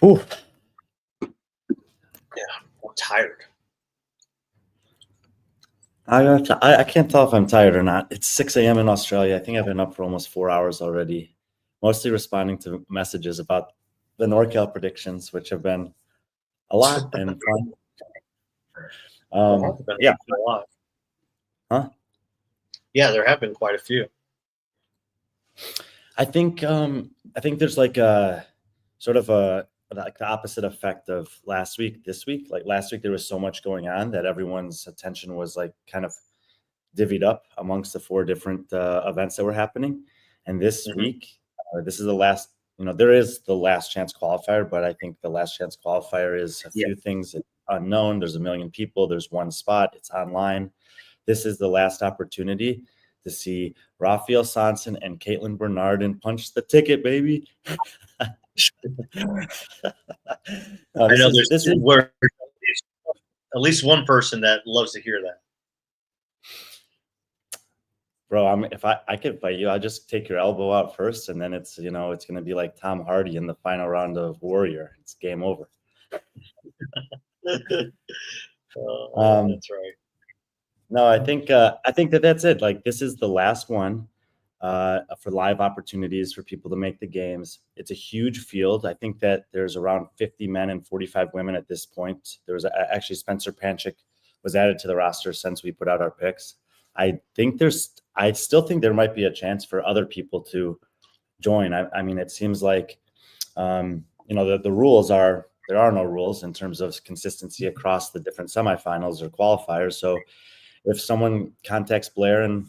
Whew. Yeah, I'm tired. I can't tell if I'm tired or not. It's 6 a.m. in Australia. I think I've been up for almost 4 hours already, mostly responding to messages about the NorCal predictions, which have been a lot and fun. Yeah. A lot. Huh? Yeah, there have been quite a few. I think there's like a sort of like the opposite effect of last week, this week. Like last week, there was so much going on that everyone's attention was like kind of divvied up amongst the 4 different events that were happening. And this week, this is the last, there is the Last Chance Qualifier, but I think the Last Chance Qualifier is a few things unknown. There's a million people. There's one spot. It's online. This is the last opportunity to see Rafael Sanson and Caitlin Bernardin punch the ticket, baby. I know there's at least one person that loves to hear that. Bro, if I could fight you, I'll just take your elbow out first, and then it's it's gonna be like Tom Hardy in the final round of Warrior. It's game over. That's right. No, I think that's it. Like this is the last one for live opportunities for people to make the games. It's a huge field. I think that there's around 50 men and 45 women at this point. There was actually Spencer Panchik was added to the roster since we put out our picks. I still think there might be a chance for other people to join. I mean, it seems like, the rules are, there are no rules in terms of consistency across the different semifinals or qualifiers. So if someone contacts Blair and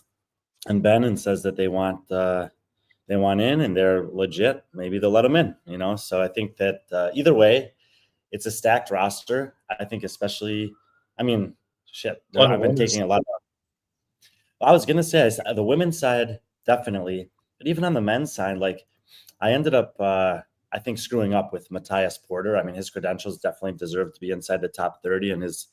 Ben and says that they want in and they're legit, maybe they'll let them in, So I think that either way, it's a stacked roster. I think especially, I've been taking a lot of, I was going to say the women's side, definitely. But even on the men's side, like I ended up, I think, screwing up with Matthias Porter. I mean, his credentials definitely deserve to be inside the top 30, and his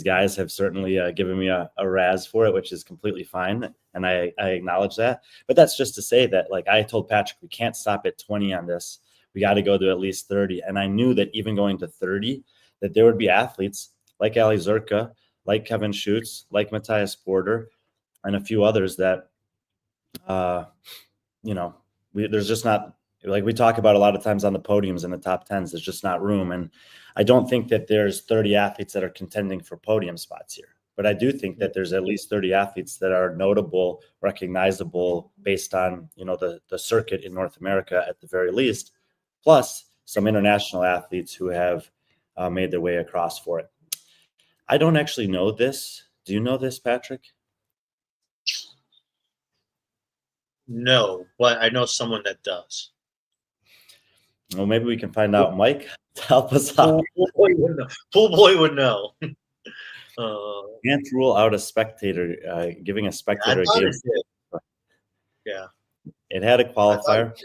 guys have certainly given me a razz for it, which is completely fine. And I acknowledge that. But that's just to say that, like I told Patrick, we can't stop at 20 on this. We got to go to at least 30. And I knew that even going to 30, that there would be athletes like Ali Zerka, like Kevin Schutz, like Matthias Porter, and a few others that, there's just not, like we talk about a lot of times on the podiums in the top 10s, there's just not room. And I don't think that there's 30 athletes that are contending for podium spots here. But I do think that there's at least 30 athletes that are notable, recognizable based on, the circuit in North America at the very least, plus some international athletes who have made their way across for it. I don't actually know this. Do you know this, Patrick? No, but I know someone that does. Well, maybe we can find out. Mike, help us out. Pool boy would know. Can't rule out a spectator, giving a spectator a game. Yeah. It had a qualifier.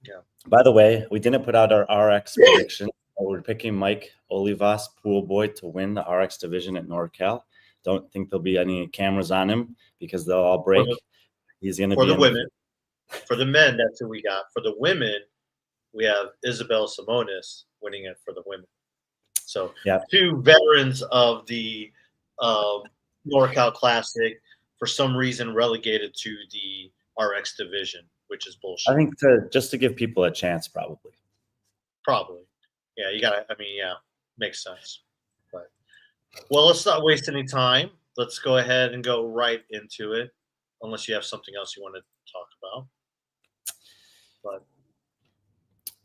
Yeah. By the way, we didn't put out our RX prediction. We're picking Mike Olivas, pool boy, to win the RX division at NorCal. Don't think there'll be any cameras on him because they'll all break. He's going to be for the women. For the men, that's who we got. For the women, we have Isabel Simonis winning it for the women. So 2 veterans of the NorCal Classic, for some reason relegated to the RX division, which is bullshit. I think just to give people a chance, probably. Yeah, you got to, makes sense. But well, let's not waste any time. Let's go ahead and go right into it, unless you have something else you want to talk about.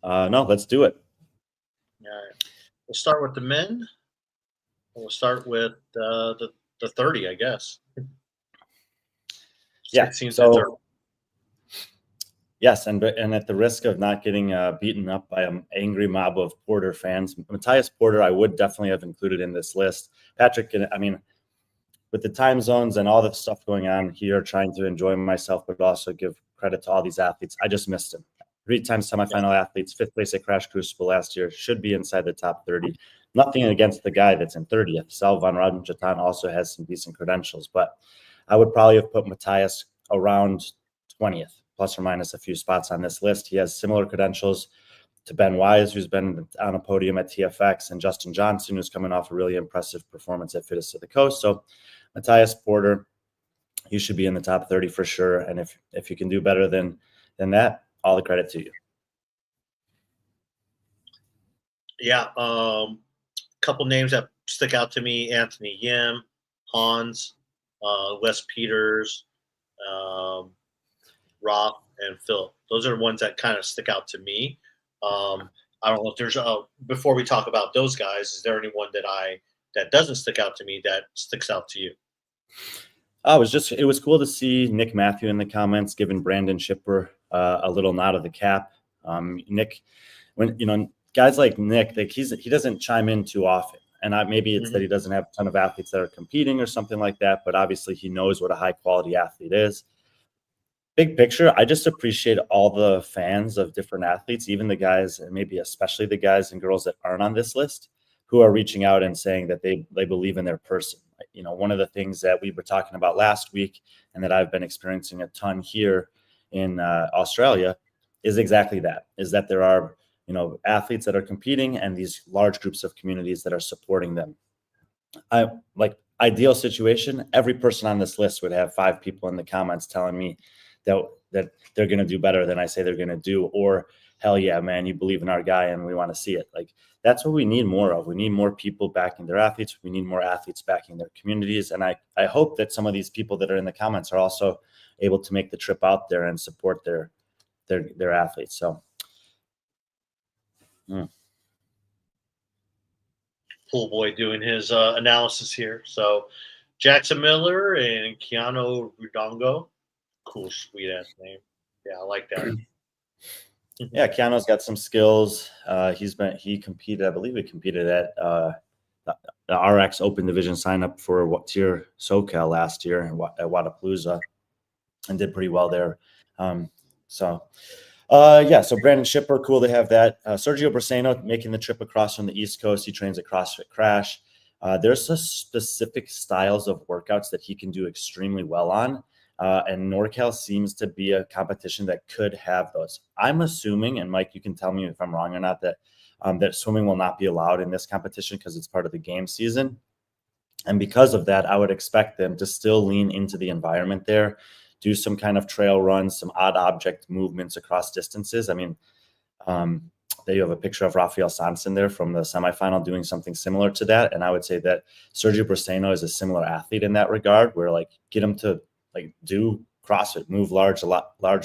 But no, let's do it. All right. We'll start with the men. We'll start with the 30, I guess. Yeah. So, yes, and at the risk of not getting beaten up by an angry mob of Porter fans, Matthias Porter, I would definitely have included in this list. Patrick, with the time zones and all the stuff going on here, trying to enjoy myself, but also give credit to all these athletes, I just missed him. 3-time semifinal athletes, 5th place at Crash Crucible last year, should be inside the top 30. Nothing against the guy that's in 30th. Sal van Rademjatan also has some decent credentials, but I would probably have put Matthias around 20th, plus or minus a few spots on this list. He has similar credentials to Ben Wise, who's been on a podium at TFX, and Justin Johnson, who's coming off a really impressive performance at Fittest to the Coast. So Matthias Porter, you should be in the top 30 for sure. And if you can do better than that, all the credit to you. Yeah. Couple names that stick out to me: Anthony Yim, Hans, Wes Peters, Rolfe, and Phil. Those are the ones that kind of stick out to me. I don't know if there's before we talk about those guys, is there anyone that doesn't stick out to me that sticks out to you? It was cool to see Nick Matthew in the comments giving Brandon Shipper a little nod of the cap. Nick, when guys like Nick, he doesn't chime in too often, and maybe it's that he doesn't have a ton of athletes that are competing or something like that. But obviously, he knows what a high quality athlete is. Big picture, I just appreciate all the fans of different athletes, even the guys, and maybe especially the guys and girls that aren't on this list, who are reaching out and saying that they believe in their person. One of the things that we were talking about last week, and that I've been experiencing a ton here in Australia, is exactly that: is that there are athletes that are competing and these large groups of communities that are supporting them. Ideal situation, every person on this list would have 5 people in the comments telling me that they're going to do better than I say they're going to do, or hell yeah, man, you believe in our guy and we want to see it. That's what we need more of. We need more people backing their athletes. We need more athletes backing their communities. And I hope that some of these people that are in the comments are also able to make the trip out there and support their athletes. So Pool boy doing his analysis here. So Jackson Miller and Keanu Rudongo. Cool, sweet ass name. Yeah, I like that. Yeah, Keanu's got some skills. He competed, I believe he competed at the RX Open Division sign up for Tier SoCal last year at Wadapalooza, and did pretty well there. So Brandon Shipper, cool to have that. Sergio Braceno making the trip across from the East Coast. He trains at CrossFit Crash. There's some specific styles of workouts that he can do extremely well on. And NorCal seems to be a competition that could have those. I'm assuming, and Mike, you can tell me if I'm wrong or not, that swimming will not be allowed in this competition because it's part of the game season. And because of that, I would expect them to still lean into the environment there, do some kind of trail runs, some odd object movements across distances. I mean, there you have a picture of Rafael Sanson there from the semifinal doing something similar to that. And I would say that Sergio Braceno is a similar athlete in that regard, where get him to do CrossFit, move large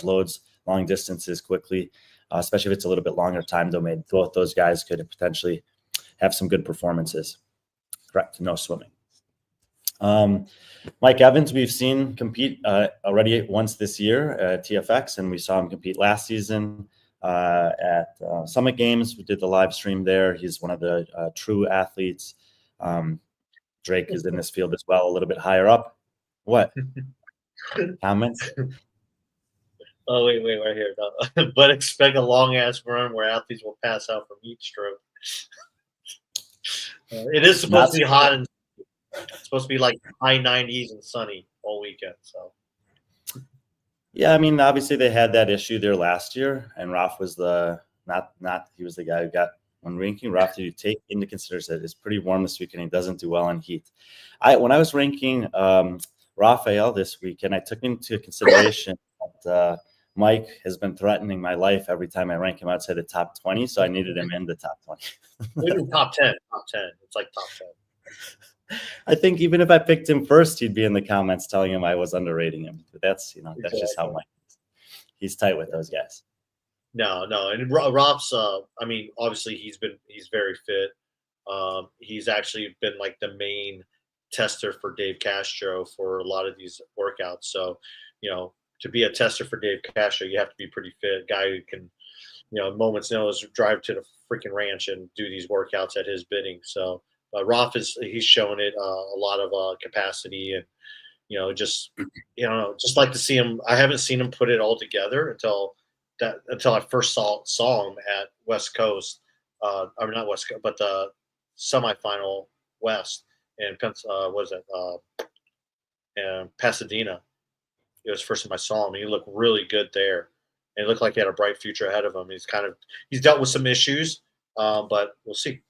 loads, long distances quickly, especially if it's a little bit longer time domain. Both those guys could potentially have some good performances. Correct, no swimming. Mike Evans, we've seen compete already once this year at TFX, and we saw him compete last season at Summit Games. We did the live stream there. He's one of the true athletes. Drake is in this field as well, a little bit higher up. What? Comments? Oh, wait, right here. No. But expect a long-ass run where athletes will pass out from heat stroke. It is supposed to be hot, and it's supposed to be like high 90s and sunny all weekend. So, yeah, I mean, obviously they had that issue there last year, and Rolfe was he was the guy who got one ranking. Rolfe, you take into consideration that it's pretty warm this weekend. He doesn't do well in heat. When I was ranking Rafael this weekend, I took into consideration that Mike has been threatening my life every time I rank him outside the top 20, so I needed him in the top 20. Maybe top 10. It's like top 10. I think even if I picked him first, he'd be in the comments telling him I was underrating him. But that's that's just how Mike is. He's tight with those guys. No, and Rolfe's. I mean, obviously he's very fit. He's actually been like the main tester for Dave Castro for a lot of these workouts. So, to be a tester for Dave Castro, you have to be pretty fit. Guy who can, moment's notice, drive to the freaking ranch and do these workouts at his bidding. So, Rolfe he's shown it a lot of capacity, and just like to see him. I haven't seen him put it all together until I first saw him at West Coast, or not West Coast, but the semifinal West in and Pasadena. It was the first time I saw him. He looked really good there. And it looked like he had a bright future ahead of him. He's dealt with some issues, but we'll see.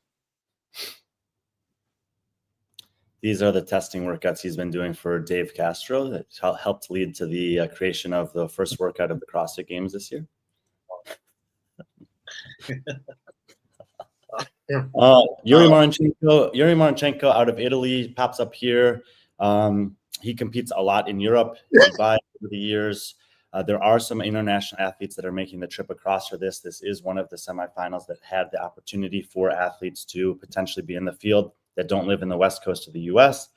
These are the testing workouts he's been doing for Dave Castro that helped lead to the creation of the first workout of the CrossFit Games this year. Yuri Marchenko out of Italy pops up here. He competes a lot in Europe, Dubai over the years. There are some international athletes that are making the trip across for this. This is one of the semifinals that had the opportunity for athletes to potentially be in the field that don't live in the West Coast of the U.S.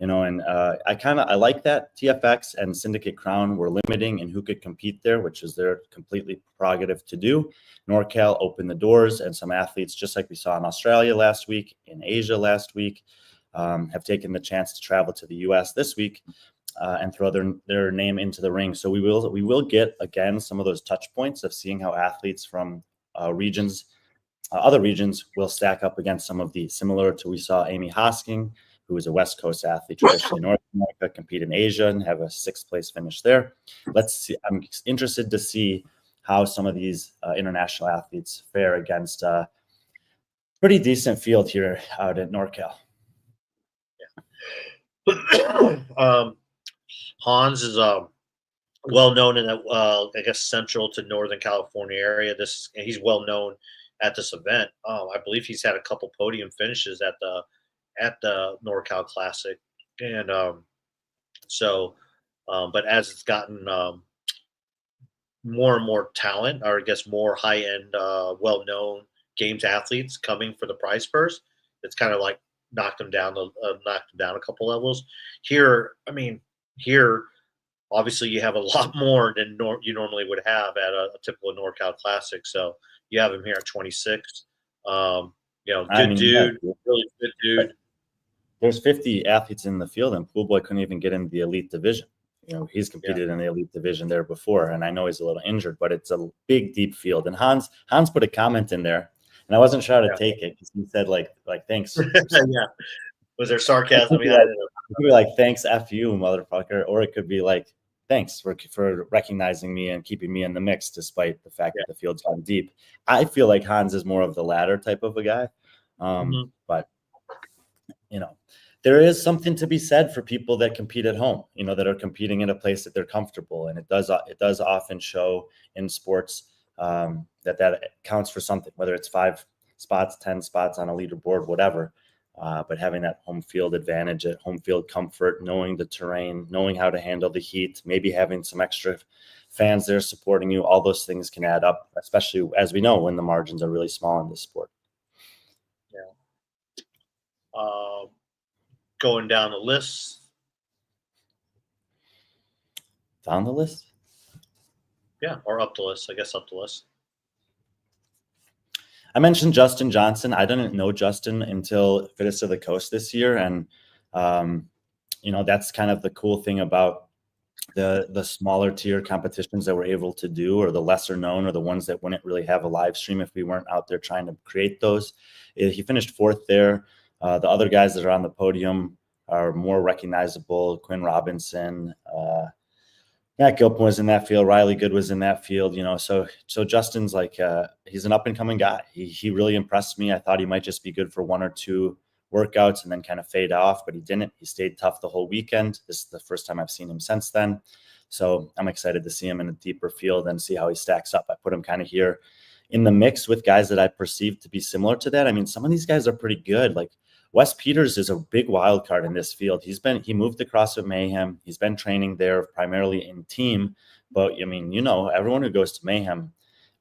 And I like that TFX and Syndicate Crown were limiting in who could compete there, which is their completely prerogative to do. NorCal opened the doors, and some athletes, just like we saw in Australia last week, in Asia last week, have taken the chance to travel to the U.S. this week and throw their name into the ring. So we will get again some of those touch points of seeing how athletes from other regions will stack up against some of the similar to we saw Amy Hosking, who is a West Coast athlete, traditionally North America, compete in Asia and have a 6th place finish there. Let's see. I'm interested to see how some of these international athletes fare against a pretty decent field here out at NorCal. Yeah. Hans is well known in I guess central to Northern California area. He's well known at this event. I believe he's had a couple podium finishes at the NorCal Classic, and but as it's gotten more and more talent, or I guess more high-end, well-known games athletes coming for the prize purse, it's kind of like knocked them down a couple levels. Here, obviously you have a lot more than you normally would have at a typical NorCal Classic. So you have him here at 26. Really good dude. There's 50 athletes in the field, and Pool Boy couldn't even get in the elite division. He's competed in the elite division there before, and I know he's a little injured, but it's a big, deep field. And Hans put a comment in there, and I wasn't sure how to take it because he said like thanks. Yeah. Was there sarcasm behind it? It could be like thanks, F you, motherfucker, or it could be like thanks for recognizing me and keeping me in the mix despite the fact that the field's gone deep. I feel like Hans is more of the latter type of a guy, but there is something to be said for people that compete at home, that are competing in a place that they're comfortable. And it does often show in sports that counts for something, whether it's 5 spots, 10 spots on a leaderboard, whatever. But having that home field advantage, home field comfort, knowing the terrain, knowing how to handle the heat, maybe having some extra fans there supporting you, all those things can add up, especially as we know when the margins are really small in this sport. Yeah. Going down the list. Down the list? Yeah, or up the list. I guess up the list. I mentioned Justin Johnson. I didn't know Justin until Fittest of the Coast this year. And, that's kind of the cool thing about the smaller tier competitions that we're able to do, or the lesser known, or the ones that wouldn't really have a live stream if we weren't out there trying to create those. He finished 4th there. The other guys that are on the podium are more recognizable. Quinn Robinson, Matt Gilpin was in that field. Riley Good was in that field. So Justin's like he's an up and coming guy. He really impressed me. I thought he might just be good for 1 or 2 workouts and then kind of fade off, but he didn't. He stayed tough the whole weekend. This is the first time I've seen him since then. So I'm excited to see him in a deeper field and see how he stacks up. I put him kind of here in the mix with guys that I perceive to be similar to that. I mean, some of these guys are pretty good. Like Wes Peters is a big wild card in this field. He moved to CrossFit Mayhem. He's been training there primarily in team, but everyone who goes to Mayhem,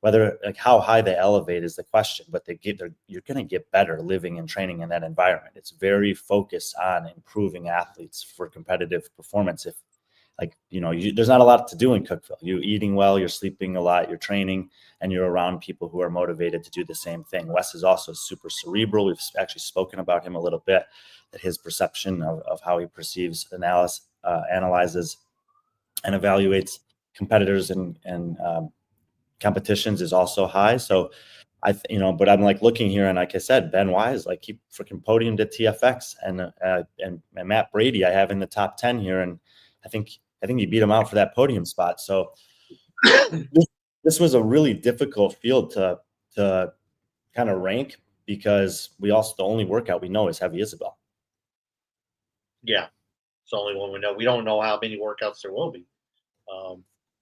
whether like how high they elevate is the question, but you're going to get better living and training in that environment. It's very focused on improving athletes for competitive performance. If there's not a lot to do in Cookeville. You're eating well, you're sleeping a lot, you're training, and you're around people who are motivated to do the same thing. Wes is also super cerebral. We've actually spoken about him a little bit, that his perception of how he perceives, analyzes, and evaluates competitors and competitions is also high. So but I'm like looking here, and like I said, Ben Wise, like he freaking podiumed at TFX, and Matt Brady I have in the top 10 here, and I think he beat him out for that podium spot. So this was a really difficult field to kind of rank because the only workout we know is heavy Isabel. Yeah, it's the only one we know. We don't know how many workouts there will be.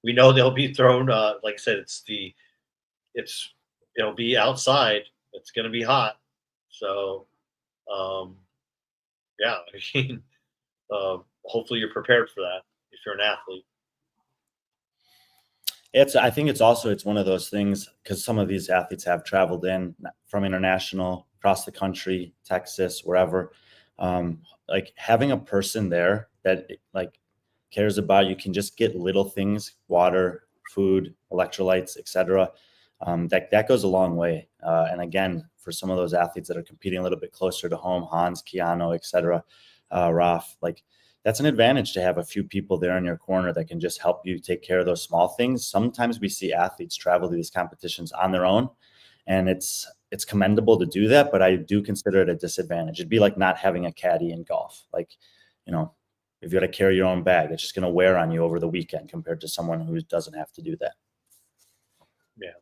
We know they'll be thrown. Like I said, it'll be outside. It's going to be hot. So, yeah, I mean, hopefully you're prepared for that if you're an athlete. I think it's one of those things because some of these athletes have traveled in from international, across the country, Texas, wherever. Like having a person there that like cares about you, can just get little things, water, food, electrolytes, etc. That goes a long way. And again, for some of those athletes that are competing a little bit closer to home, Hans, Keanu, etc., Rolfe, like that's an advantage to have a few people there in your corner that can just help you take care of those small things. Sometimes we see athletes travel to these competitions on their own, and it's commendable to do that, but I do consider it a disadvantage. It'd be like not having a caddy in golf. Like, if you got to carry your own bag, it's just going to wear on you over the weekend compared to someone who doesn't have to do that. Yeah.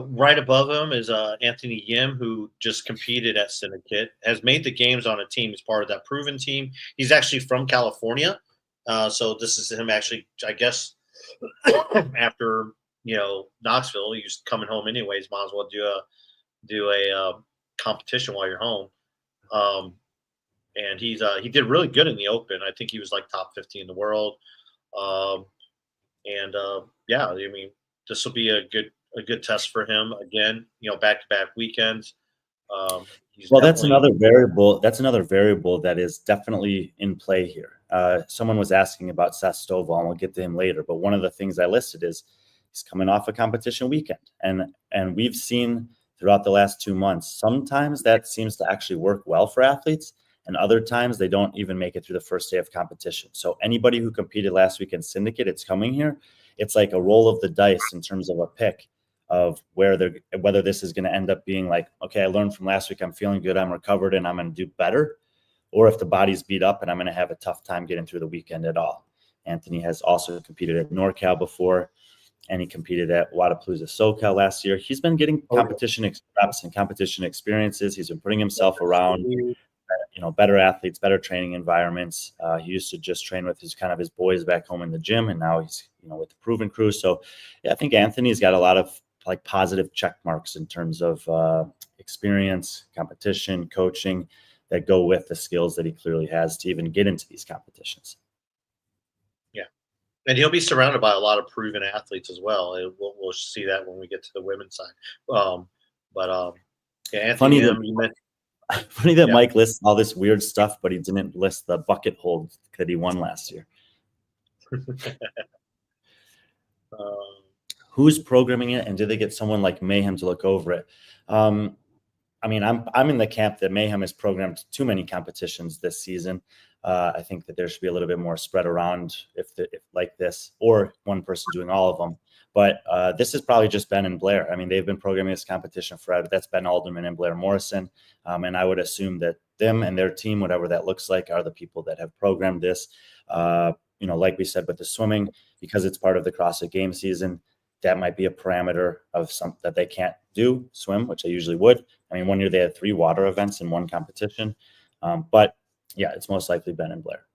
Right above him is Anthony Yim, who just competed at Syndicate, has made the games on a team as part of that proven team. He's actually from California. So this is him actually, I guess, after, Knoxville, he's coming home anyways. Might as well do a competition while you're home. And he did really good in the Open. I think he was like top 50 in the world. Yeah, I mean, this will be a good test for him again. Back-to-back weekends. That's another variable. That's another variable that is definitely in play here. Someone was asking about Seth Stovall, and we'll get to him later. But one of the things I listed is he's coming off a competition weekend, and we've seen throughout the last 2 months, sometimes that seems to actually work well for athletes, and other times they don't even make it through the first day of competition. So anybody who competed last week in Syndicate, it's coming here. It's like a roll of the dice in terms of a pick of whether this is going to end up being like, okay, I learned from last week, I'm feeling good, I'm recovered, and I'm going to do better, or if the body's beat up and I'm going to have a tough time getting through the weekend at all. Anthony has also competed at NorCal before, and he competed at Wadapalooza SoCal last year. He's been getting competition reps and competition experiences. He's been putting himself around better athletes, better training environments. He used to just train with his boys back home in the gym, and now he's with the proven crew. So yeah, I think Anthony's got a lot of like positive check marks in terms of experience, competition, coaching that go with the skills that he clearly has to even get into these competitions. Yeah, and he'll be surrounded by a lot of proven athletes as well. We'll see that when we get to the women's side. Yeah, Anthony, funny that Mike lists all this weird stuff, but he didn't list the bucket hold that he won last year. Who's programming it, and do they get someone like Mayhem to look over it? I mean, I'm in the camp that Mayhem has programmed too many competitions this season. I think that there should be a little bit more spread around if like this, or one person doing all of them. But this is probably just Ben and Blair. I mean, they've been programming this competition forever. That's Ben Alderman and Blair Morrison. And I would assume that them and their team, whatever that looks like, are the people that have programmed this. Like we said with the swimming, because it's part of the CrossFit Games season, that might be a parameter of something that they can't swim, which they usually would. I mean, 1 year they had 3 water events in one competition. But yeah, it's most likely Ben and Blair.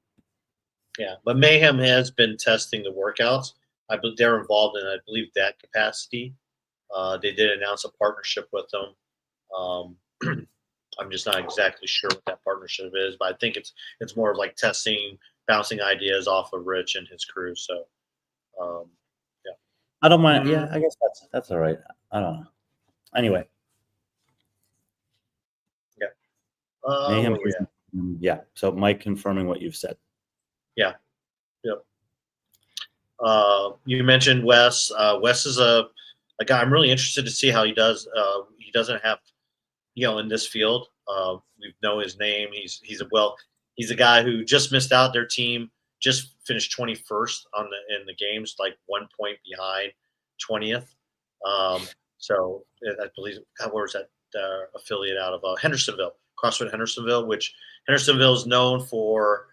Yeah, but Mayhem has been testing the workouts. I believe they're involved in, I believe, that capacity. They did announce a partnership with them. I'm just not exactly sure what that partnership is, but I think it's more of like testing, bouncing ideas off of Rich and his crew. So, yeah. I don't mind. Yeah, I guess that's all right. I don't know. Anyway. Yeah. Yeah. So Mike confirming what you've said. Yeah. Yep. You mentioned Wes. Wes is a guy I'm really interested to see how he does. He doesn't have, in this field. We know his name. He's a guy who just missed out. Their team just finished 21st in the games, like 1 point behind 20th. So I believe, where was that affiliate out of? Hendersonville, CrossFit Hendersonville, which Hendersonville is known for.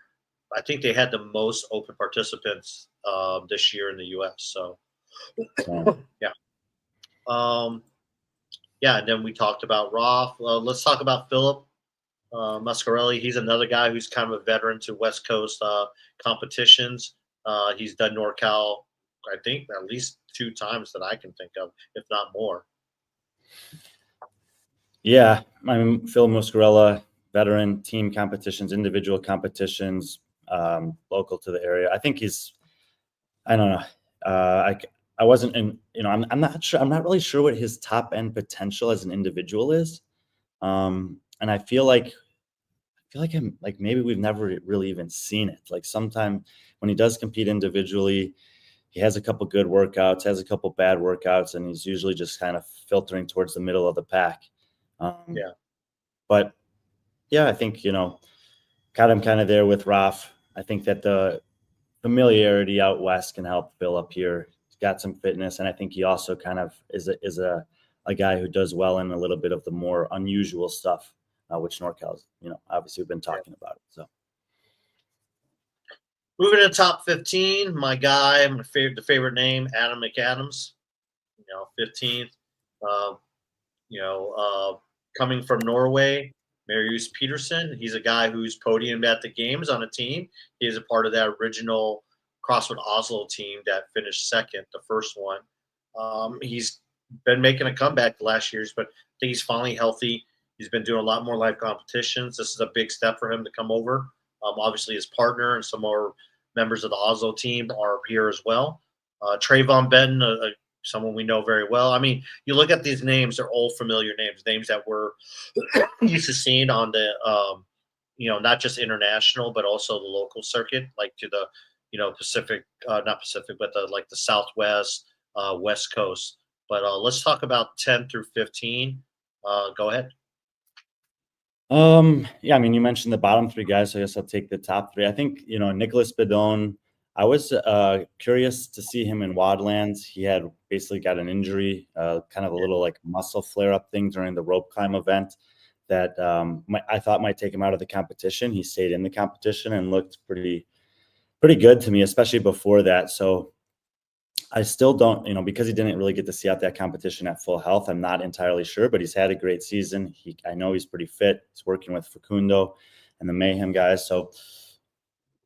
I think they had the most open participants this year in the U.S. So So. Yeah. Yeah, and then we talked about Rolfe. Let's talk about Philip Mascarelli. He's another guy who's kind of a veteran to West Coast competitions. He's done NorCal, I think, at least 2 times that I can think of, if not more. Yeah, I'm Phil Muscarella, veteran, team competitions, individual competitions, local to the area. I think he's, I don't know. I wasn't in, I'm not sure. I'm not really sure what his top end potential as an individual is. And I feel like I'm like, maybe we've never really even seen it. Like sometime when he does compete individually, he has a couple good workouts, has a couple bad workouts, and he's usually just kind of filtering towards the middle of the pack. Yeah. But yeah, I think, got him kind of there with Rolfe. I think that the familiarity out west can help Bill up here. He's got some fitness, and I think he also kind of is a guy who does well in a little bit of the more unusual stuff, which NorCal's, obviously we've been talking about it. So moving to top 15, my guy, the favorite name, Adam McAdams. 15th. Coming from Norway, Marius Peterson. He's a guy who's podiumed at the games on a team. He is a part of that original CrossFit Oslo team that finished second, the first one. He's been making a comeback the last years, but I think he's finally healthy. He's been doing a lot more live competitions. This is a big step for him to come over. Obviously, his partner and some more members of the Oslo team are here as well. Trayvon Benton, someone we know very well. I mean, you look at these names; they're all familiar names that we're used to seeing on the, not just international, but also the local circuit, like to the, Pacific, not Pacific, but the Southwest, West Coast. But let's talk about 10 through 15. Go ahead. Yeah, I mean, you mentioned the bottom 3 guys, so I guess I'll take the top 3. I think, Nicholas Bedone, I was curious to see him in Wadlands. He had basically got an injury, kind of a little like muscle flare-up thing during the rope climb event that I thought might take him out of the competition. He stayed in the competition and looked pretty good to me, especially before that. So I still don't, because he didn't really get to see out that competition at full health, I'm not entirely sure, but he's had a great season. I know he's pretty fit. He's working with Facundo and the Mayhem guys. So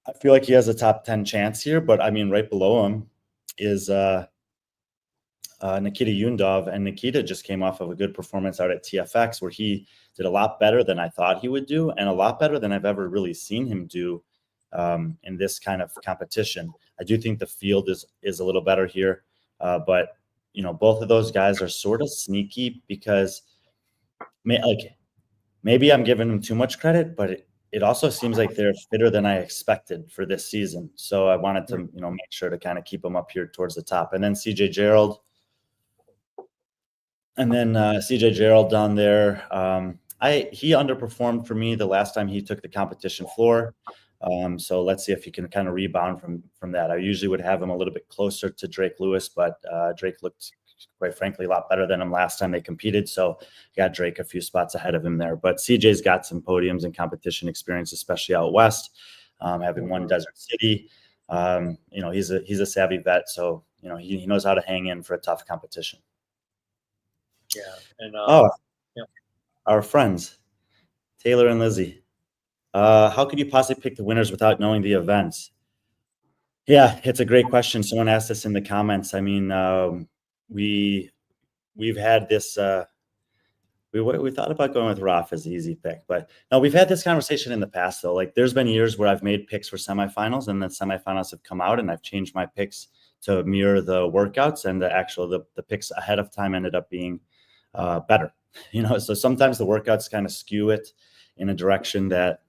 I feel like he has a top 10 chance here, but I mean, right below him is Nikita Yundov, and Nikita just came off of a good performance out at TFX where he did a lot better than I thought he would do, and a lot better than I've ever really seen him do in this kind of competition. I do think the field is a little better here, but both of those guys are sort of sneaky because maybe I'm giving them too much credit, but it also seems like they're fitter than I expected for this season. So I wanted to, make sure to kind of keep them up here towards the top. And then CJ Gerald. And then CJ Gerald down there. He underperformed for me the last time he took the competition floor. So let's see if he can kind of rebound from that. I usually would have him a little bit closer to Drake Lewis, but Drake looked, quite frankly, a lot better than him last time they competed. So got Drake a few spots ahead of him there. But CJ's got some podiums and competition experience, especially out west, having won Desert City. He's a savvy vet, so he knows how to hang in for a tough competition. Yeah, and our friends, Taylor and Lizzie. How could you possibly pick the winners without knowing the events? Yeah, it's a great question. Someone asked us in the comments. I mean, we've had this. We thought about going with Rolfe as the easy pick, but no, we've had this conversation in the past though. Like, there's been years where I've made picks for semifinals, and then semifinals have come out, and I've changed my picks to mirror the workouts, and the picks ahead of time ended up being better. So sometimes the workouts kind of skew it in a direction that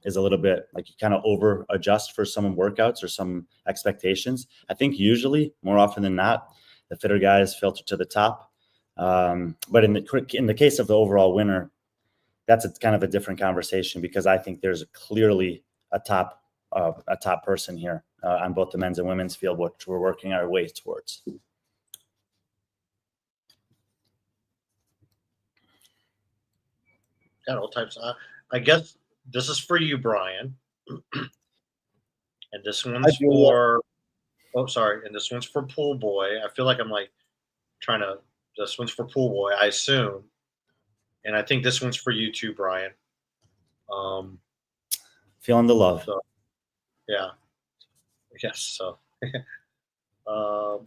is a little bit like you kind of over adjust for some workouts or some expectations. I think usually, more often than not, the fitter guys filter to the top. But in the case of the overall winner, that's kind of a different conversation, because I think there's clearly a top person here on both the men's and women's field, which we're working our way towards. Got all types. I guess this is for you, Brian, and this one's for Oh, sorry. And this one's for Pool Boy. I feel like I'm like trying to. This one's for Pool Boy, I assume. And I think this one's for you too, Brian. Feeling the love. So, yeah. Yes. So, but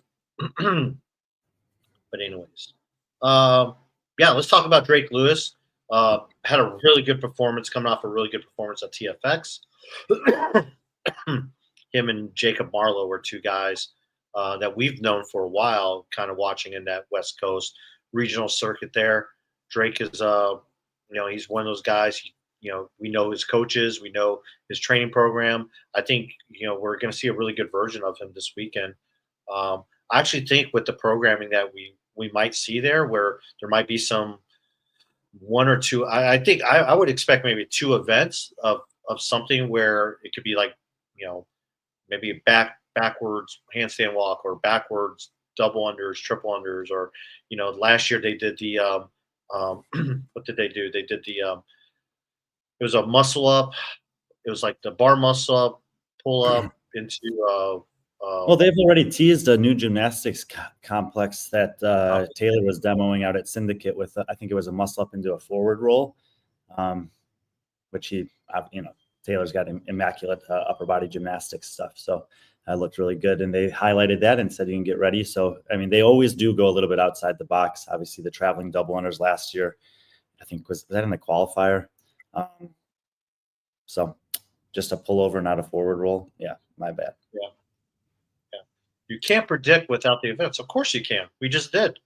anyways, yeah. Let's talk about Drake Lewis. Had a really good performance, coming off a really good performance at TFX. Him and Jacob Marlowe were two guys that we've known for a while, kind of watching in that West Coast regional circuit there. Drake is, he's one of those guys. We know his coaches, we know his training program. I think, we're going to see a really good version of him this weekend. I actually think with the programming that we might see there, where there might be some one or two, I think I would expect maybe 2 events of something where it could be like, maybe a backwards handstand walk or backwards double unders, triple unders, or last year they did the what did they do? They did the it was a muscle up. It was like the bar muscle up, pull up into. Well, they've already teased a new gymnastics complex that Taylor was demoing out at Syndicate with. I think it was a muscle up into a forward roll, which Taylor's got immaculate upper body gymnastics stuff. So that looked really good. And they highlighted that and said you can get ready. So, I mean, they always do go a little bit outside the box. Obviously, the traveling double unders last year, I think, was that in the qualifier? So just a pullover, not a forward roll. Yeah, my bad. Yeah. You can't predict without the events. Of course you can. We just did.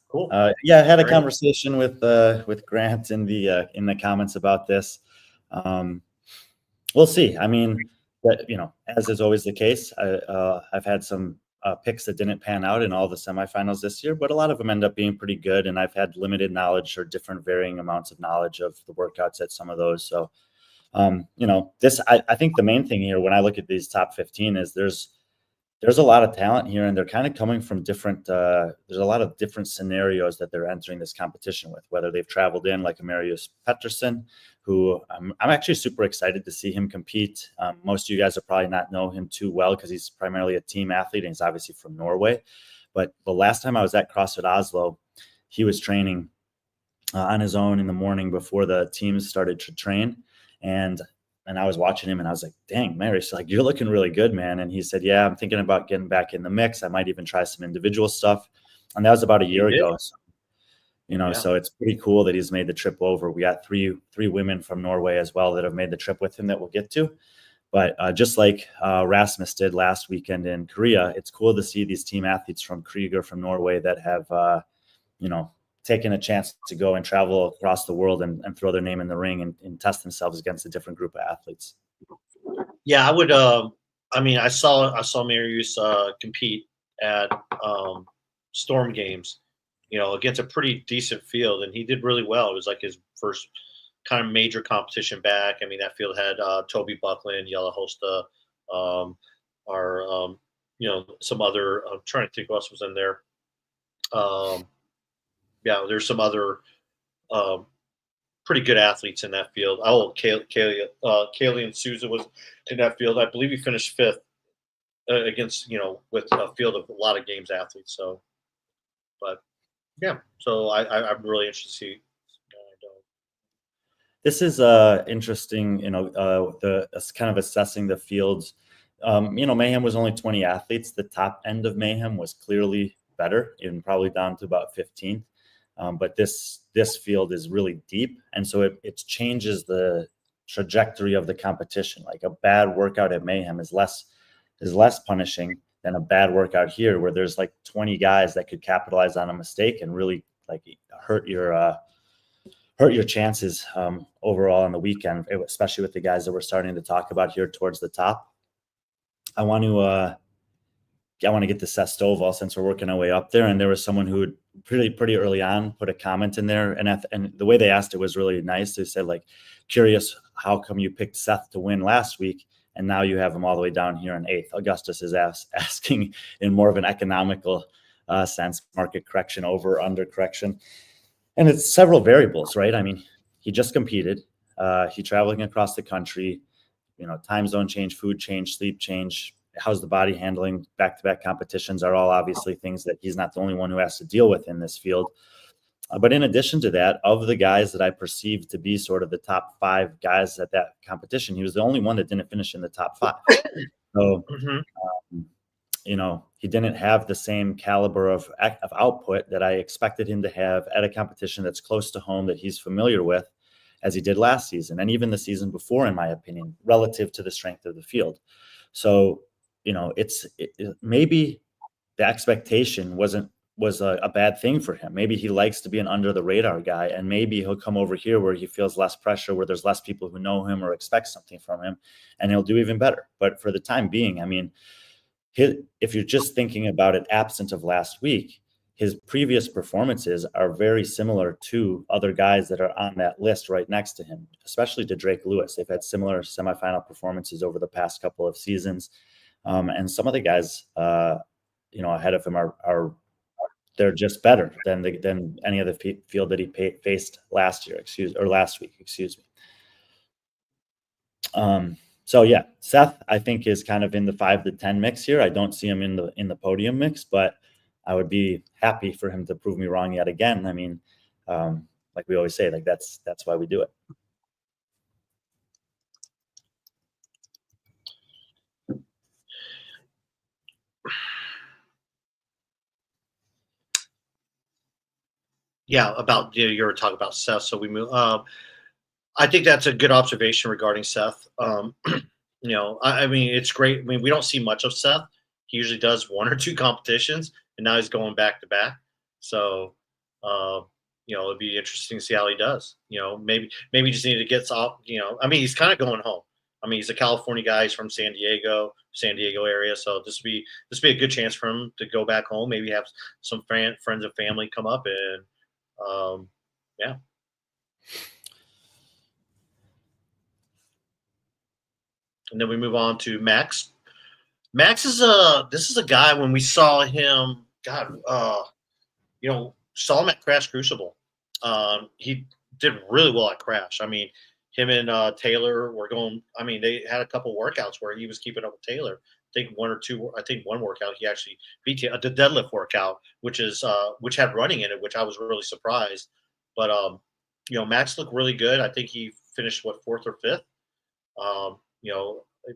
Cool. Yeah, I had a conversation with Grant in the comments about this. We'll see. I mean, as is always the case, I've had some picks that didn't pan out in all the semifinals this year, but a lot of them end up being pretty good. And I've had limited knowledge or different varying amounts of knowledge of the workouts at some of those. So, I think the main thing here when I look at these top 15 is there's a lot of talent here, and they're kind of coming from different. There's a lot of different scenarios that they're entering this competition with. Whether they've traveled in like Marius Pettersson, who I'm actually super excited to see him compete. Most of you guys will probably not know him too well because he's primarily a team athlete and he's obviously from Norway. But the last time I was at CrossFit Oslo, he was training on his own in the morning before the teams started to train, and I was watching him and I was like, dang, Marius, like, you're looking really good, man. And he said, yeah, I'm thinking about getting back in the mix. I might even try some individual stuff. And that was about a year ago. So, so it's pretty cool that he's made the trip over. We got three women from Norway as well that have made the trip with him that we'll get to. But just like Rasmus did last weekend in Korea, it's cool to see these team athletes from Krieger, from Norway, that have, taken a chance to go and travel across the world and throw their name in the ring and test themselves against a different group of athletes. Yeah, I would. I saw Marius compete at Storm Games, against a pretty decent field, and he did really well. It was like his first kind of major competition back. I mean, that field had Toby Buckland, Yella Hosta, some other. I'm trying to think who else was in there. There's some other pretty good athletes in that field. Kaylee and Souza was in that field. I believe he finished 5th against, with a field of a lot of games athletes. So, but yeah, so I'm really interested to see. This is interesting, kind of assessing the fields. Mayhem was only 20 athletes. The top end of Mayhem was clearly better, and probably down to about 15th. But this field is really deep, and so it changes the trajectory of the competition. Like a bad workout at Mayhem is less punishing than a bad workout here, where there's like 20 guys that could capitalize on a mistake and really like hurt your chances overall on the weekend, especially with the guys that we're starting to talk about here towards the top. I want to get to Sestova since we're working our way up there. And there was someone who pretty early on put a comment in there. And the way they asked it was really nice. They said, like, curious, how come you picked Seth to win last week and now you have him all the way down here in 8th? Augustus is asking in more of an economical sense, market correction over under correction. And it's several variables, right? I mean, he just competed. He traveling across the country, time zone change, food change, sleep change. how's the body handling back-to-back competitions are all obviously things that he's not the only one who has to deal with in this field. But in addition to that, of the guys that I perceived to be sort of the top 5 guys at that competition, he was the only one that didn't finish in the top 5. So, he didn't have the same caliber of output that I expected him to have at a competition that's close to home that he's familiar with, as he did last season and even the season before, in my opinion, relative to the strength of the field. So, maybe the expectation was a bad thing for him. Maybe he likes to be an under the radar guy, and maybe he'll come over here where he feels less pressure, where there's less people who know him or expect something from him, and he'll do even better. But for the time being, I mean, if you're just thinking about it absent of last week, his previous performances are very similar to other guys that are on that list right next to him, especially to Drake Lewis. They've had similar semifinal performances over the past couple of seasons. And some of the guys, ahead of him they're just better than any of the field that he faced last week. Excuse me. So yeah, Seth, I think, is kind of in the 5 to 10 mix here. I don't see him in the podium mix, but I would be happy for him to prove me wrong yet again. I mean, like we always say, like that's why we do it. Yeah, about you were talking about Seth, so we move. I think that's a good observation regarding Seth. I mean, it's great. I mean, we don't see much of Seth. He usually does 1 or 2 competitions, and now he's going back to back. So, it'd be interesting to see how he does. Maybe just need to get off. I mean, he's kind of going home. I mean, he's a California guy. He's from San Diego area. So this would be a good chance for him to go back home. Maybe have some friends and family come up and, yeah. And then we move on to Max. Max is this is a guy when we saw him, saw him at Crash Crucible. He did really well at Crash. I mean, him and Taylor were going. I mean, they had a couple workouts where he was keeping up with Taylor. I think 1 or 2. I think one workout he actually beat the deadlift workout, which had running in it, which I was really surprised. But Max looked really good. I think he finished 4th or 5th.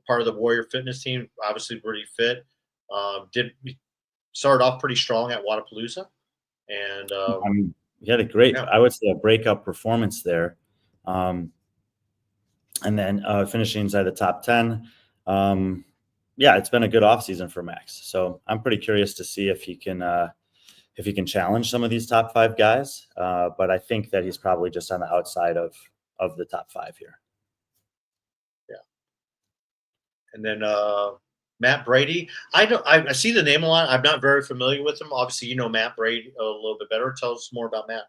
Part of the Warrior Fitness team, obviously pretty fit. Started off pretty strong at Wodapalooza, and he had a great, I would say, a breakout performance there, and then finishing inside the top 10. It's been a good offseason for Max. So I'm pretty curious to see if he can challenge some of these top 5 guys. But I think that he's probably just on the outside of the top 5 here. And then Matt Brady. I see the name a lot. I'm not very familiar with him. Obviously, Matt Brady a little bit better. Tell us more about Matt.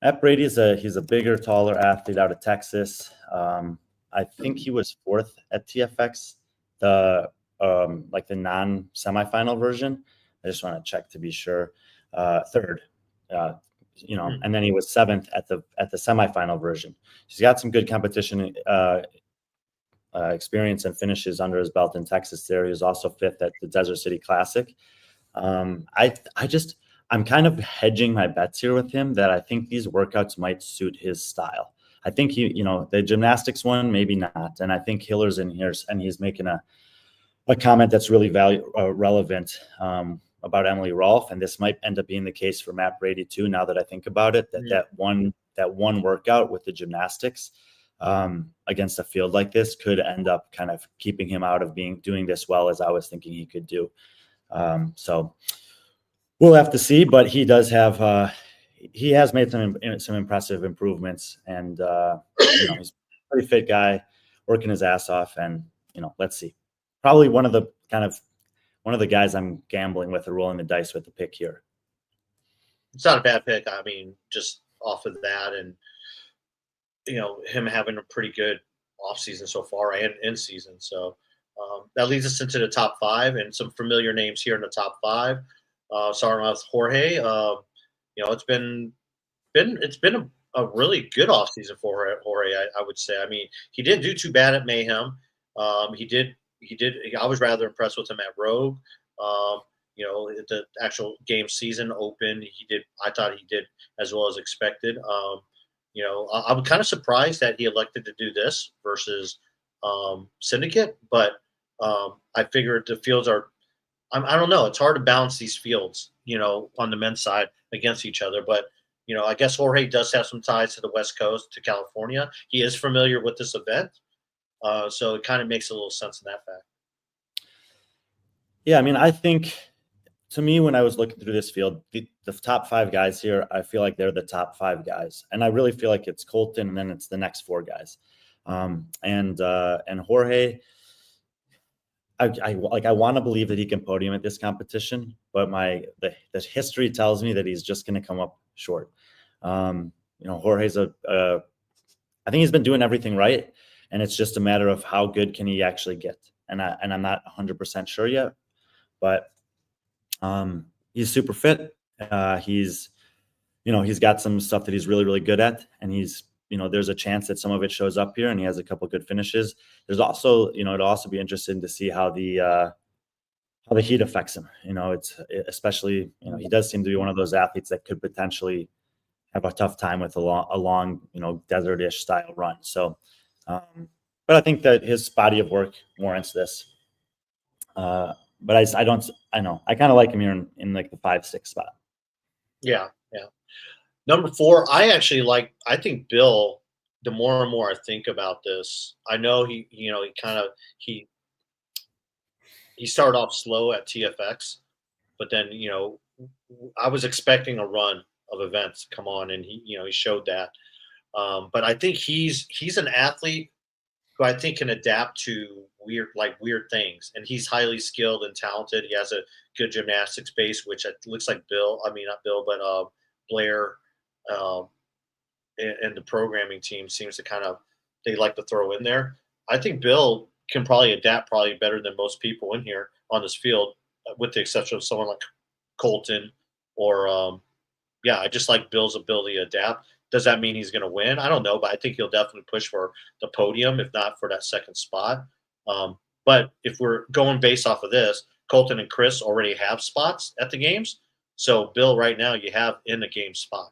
Matt Brady he's a bigger, taller athlete out of Texas. I think he was 4th at TFX, the non-semifinal version. I just want to check to be sure. 3rd, and then he was 7th at the semifinal version. He's got some good competition experience and finishes under his belt in Texas there. He was also 5th at the Desert City Classic. I'm kind of hedging my bets here with him that I think these workouts might suit his style. I think the gymnastics one, maybe not. And I think Hiller's in here and he's making a comment that's really relevant about Emily Rolfe. And this might end up being the case for Matt Brady too, now that I think about it, that one workout with the gymnastics against a field like this could end up kind of keeping him out of doing this well as I was thinking he could do. So we'll have to see, but he does have he has made some impressive improvements, and he's a pretty fit guy, working his ass off, and let's see. Probably one of the guys I'm gambling with or rolling the dice with the pick here. It's not a bad pick. I mean, just off of that and him having a pretty good off season so far and in season. So that leads us into the top 5 and some familiar names here in the top 5. Starting with Jorge. It's been a really good off season for Jorge. I would say. I mean, he didn't do too bad at Mayhem. He did I was rather impressed with him at Rogue. The actual game season open, I thought he did as well as expected. I'm kind of surprised that he elected to do this versus Syndicate, but I figured the fields are. I don't know. It's hard to balance these fields, on the men's side against each other. But I guess Jorge does have some ties to the West Coast, to California. He is familiar with this event, so it kind of makes a little sense in that fact. Yeah, I mean, I think, to me, when I was looking through this field, the top 5 guys here, I feel like they're the top 5 guys, and I really feel like it's Colten, and then it's the next 4 guys, and Jorge. I want to believe that he can podium at this competition, but the history tells me that he's just going to come up short. Jorge's I think he's been doing everything right, and it's just a matter of how good can he actually get. And I'm not 100% sure yet, but he's super fit. He's got some stuff that he's really, really good at, and there's a chance that some of it shows up here, and he has a couple good finishes. There's also, it'll also be interesting to see how the heat affects him. It's especially, he does seem to be one of those athletes that could potentially have a tough time with a long desert-ish style run. So, but I think that his body of work warrants this. But I kind of like him here in like the 5-6 spot. Yeah. Number 4, I think Bill, the more and more I think about this, I know he started off slow at TFX, but then, I was expecting a run of events come on, and he showed that. But I think he's an athlete who I think can adapt to weird things, and he's highly skilled and talented. He has a good gymnastics base, which it looks like not Bill, but Blair, and the programming team seems to they like to throw in there. I think Bill can probably adapt better than most people in here on this field, with the exception of someone like Colten or I just like Bill's ability to adapt. Does that mean he's going to win? I don't know, but I think he'll definitely push for the podium, if not for that second spot. But if we're going based off of this, Colten and Chris already have spots at the games. So Bill, right now, you have in the game spot.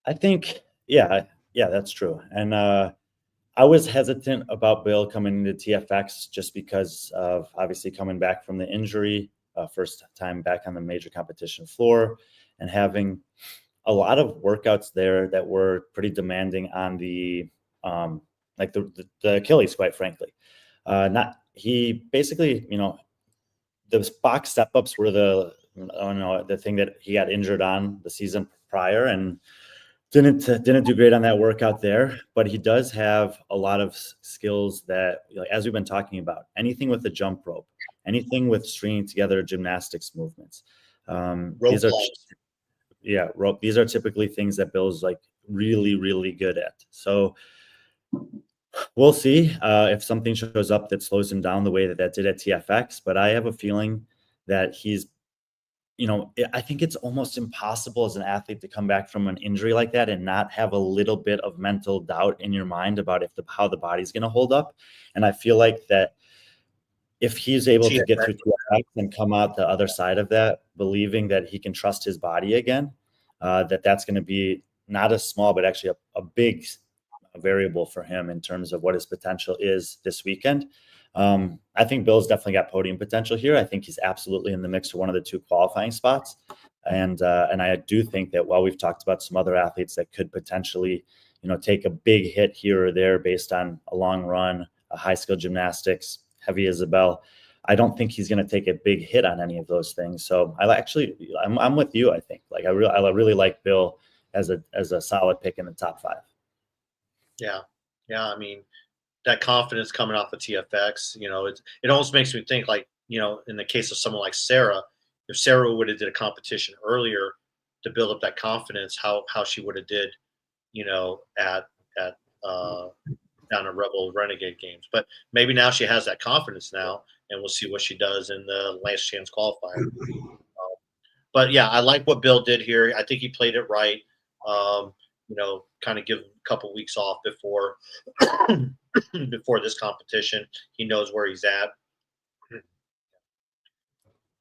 I think, yeah, that's true. And I was hesitant about Bill coming into TFX just because of obviously coming back from the injury, first time back on the major competition floor, and having a lot of workouts there that were pretty demanding on the Achilles, quite frankly. He basically, those box step ups were the thing that he got injured on the season prior, and didn't do great on that workout there. But he does have a lot of skills that, as we've been talking about, anything with the jump rope, anything with stringing together gymnastics movements. These are typically things that Bill's really, really good at. So we'll see if something shows up that slows him down the way that did at TFX. But I have a feeling that he's, I think it's almost impossible as an athlete to come back from an injury like that and not have a little bit of mental doubt in your mind about how the body's going to hold up. And I feel like that if he's able to get through TFX and come out the other side of that, believing that he can trust his body again, that's going to be not a small, but actually a big variable for him in terms of what his potential is this weekend. I think Bill's definitely got podium potential here. I think he's absolutely in the mix for one of the 2 qualifying spots. And I do think that while we've talked about some other athletes that could potentially, take a big hit here or there based on a long run, a high skill gymnastics, heavy Isabel, I don't think he's going to take a big hit on any of those things. So I'm with you. I think I really like Bill as a solid pick in the top 5. Yeah. I mean, that confidence coming off of TFX, it almost makes me think in the case of someone like Sarah, if Sarah would have did a competition earlier to build up that confidence, how she would have did, at down at Rebel Renegade Games. But maybe now she has that confidence now, and we'll see what she does in the Last Chance Qualifier. But yeah, I like what Bill did here. I think he played it right. Kind of give him a couple weeks off before before this competition. He knows where he's at.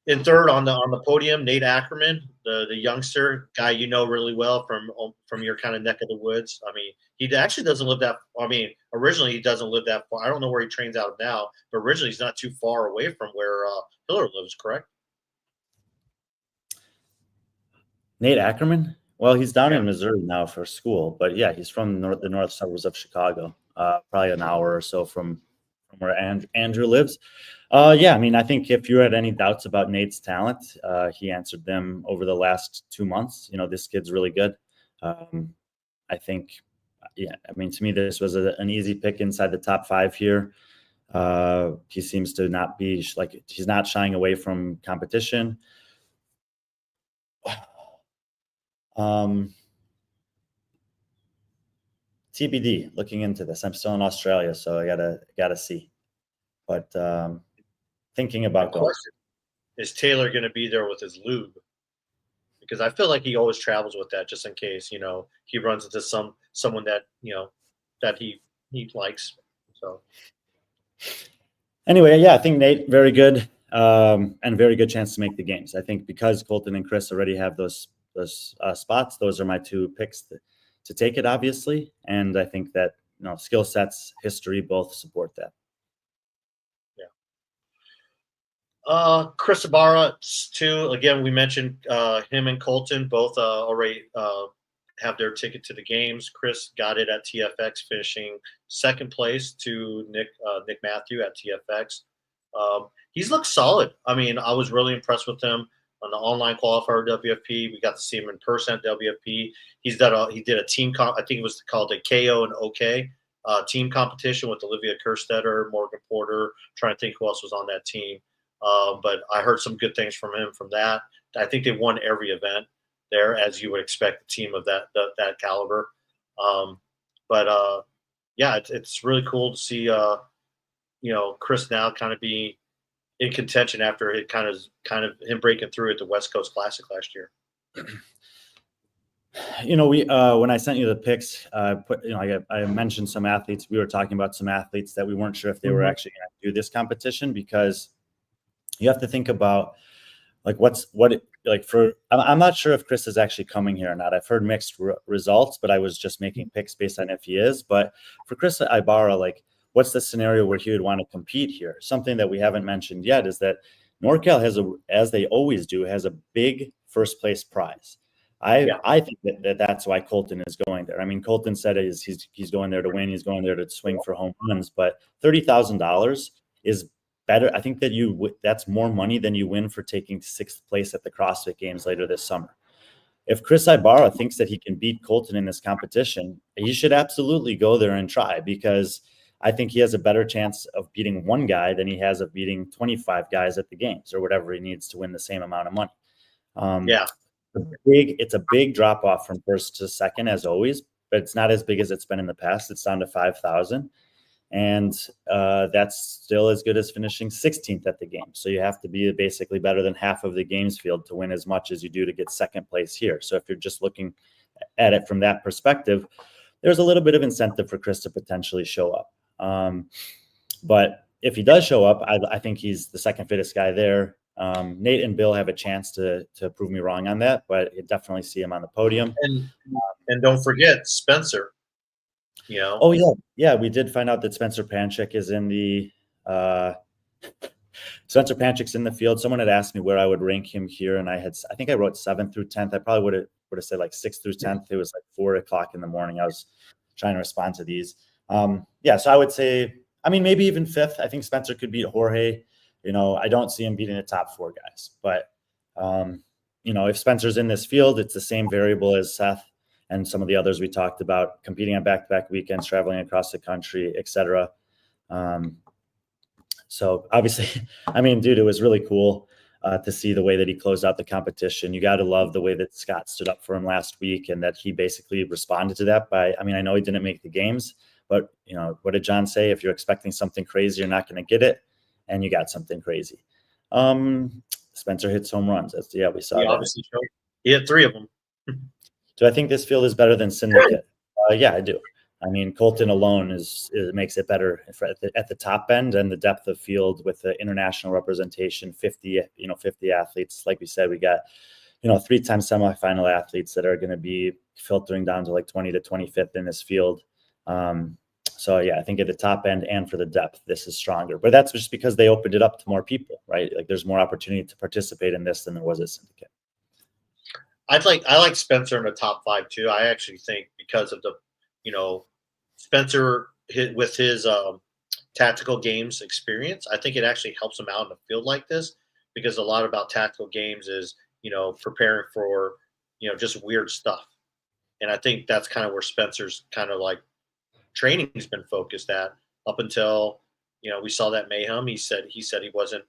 In third on the podium, Nate Ackerman, the youngster guy you know really well from your kind of neck of the woods. I mean, he actually doesn't live that. I mean, originally he doesn't live that far. I don't know where he trains out of now, but originally he's not too far away from where Hiller lives. Correct? Nate Ackerman? Well, he's down in Missouri now for school, but yeah, he's from the north suburbs of Chicago, probably an hour or so from where Andrew lives. Yeah, I mean, I think if you had any doubts about Nate's talent, he answered them over the last 2 months. You know, this kid's really good. I think, yeah, I mean, to me, this was an easy pick inside the top 5 here. He seems to not be like, he's not shying away from competition. TBD, looking into this. I'm still in Australia, so I gotta see. But thinking about going. Is Taylor going to be there with his lube? Because I feel like he always travels with that, just in case, you know, he runs into someone that, you know, that he likes. So anyway, yeah, I think Nate very good, and very good chance to make the games. I think because Colten and Chris already have those spots, those are my 2 picks to take it, obviously. And I think that, you know, skill sets, history, both support that. Chris Ibarra too. Again, we mentioned him and Colten both already have their ticket to the games. Chris got it at TFX, finishing second place to Nick Matthew at TFX. He's looked solid. I mean, I was really impressed with him on the online qualifier WFP. We got to see him in person at WFP. He did a team I think it was called a KO and OK team competition with Olivia Kerstetter, Morgan Porter. Trying to think who else was on that team. But I heard some good things from him from that. I think they won every event there, as you would expect a team of that caliber. Yeah, it's really cool to see you know, Chris now kind of be in contention after it kind of him breaking through at the West Coast Classic last year. You know, when I sent you the picks, I mentioned some athletes. We were talking about some athletes that we weren't sure if they were actually going to do this competition, because you have to think about like I'm not sure if Chris is actually coming here or not. I've heard mixed results, but I was just making picks based on if he is. But for Chris Ibarra, like, what's the scenario where he would want to compete here? Something that we haven't mentioned yet is that NorCal as they always do, has a big first place prize. I think that's why Colten is going there. I mean, Colten said he's going there to win. He's going there to swing for home runs, but $30,000 is better. I think that that's more money than you win for taking 6th place at the CrossFit Games later this summer. If Chris Ibarra thinks that he can beat Colten in this competition, he should absolutely go there and try, because I think he has a better chance of beating one guy than he has of beating 25 guys at the games or whatever he needs to win the same amount of money. It's a big drop off from first to second, as always, but it's not as big as it's been in the past. It's down to 5,000. And that's still as good as finishing 16th at the game. So you have to be basically better than half of the games field to win as much as you do to get second place here. So if you're just looking at it from that perspective, there's a little bit of incentive for Chris to potentially show up. But if he does show up, I think he's the second fittest guy there. Nate and Bill have a chance to prove me wrong on that, but I definitely see him on the podium. And don't forget Spencer. You know? Oh yeah, we did find out that Spencer Panchik is in the Spencer Panchik's in the field. Someone had asked me where I would rank him here, and I think I wrote 7th through 10th. I probably would have said like 6th through 10th. It was like 4 o'clock in the morning. I was trying to respond to these. So I would say, I mean, maybe even 5th. I think Spencer could beat Jorge. You know, I don't see him beating the top 4 guys, but you know, if Spencer's in this field, it's the same variable as Seth and some of the others we talked about, competing on back-to-back weekends, traveling across the country, etc. So obviously, I mean, dude, it was really cool to see the way that he closed out the competition. You got to love the way that Scott stood up for him last week, and that he basically responded to that by, I mean, I know he didn't make the games, but, you know, what did John say? If you're expecting something crazy, you're not going to get it, and you got something crazy. Spencer hits home runs. We saw that. Obviously he hit 3 of them. Do I think this field is better than Syndicate? Yeah, I do. I mean, Colten alone makes it better at the top end, and the depth of field with the international representation, 50 athletes. Like we said, we got 3-time semifinal athletes that are going to be filtering down to like 20 to 25th in this field. So yeah, I think at the top end and for the depth, this is stronger. But that's just because they opened it up to more people, right? Like there's more opportunity to participate in this than there was at Syndicate. I like Spencer in the top 5 too. I actually think because of the, Spencer with his tactical games experience, I think it actually helps him out in a field like this, because a lot about tactical games is, preparing for, just weird stuff. And I think that's kind of where Spencer's kind of like training has been focused at up until, we saw that mayhem. He said he wasn't,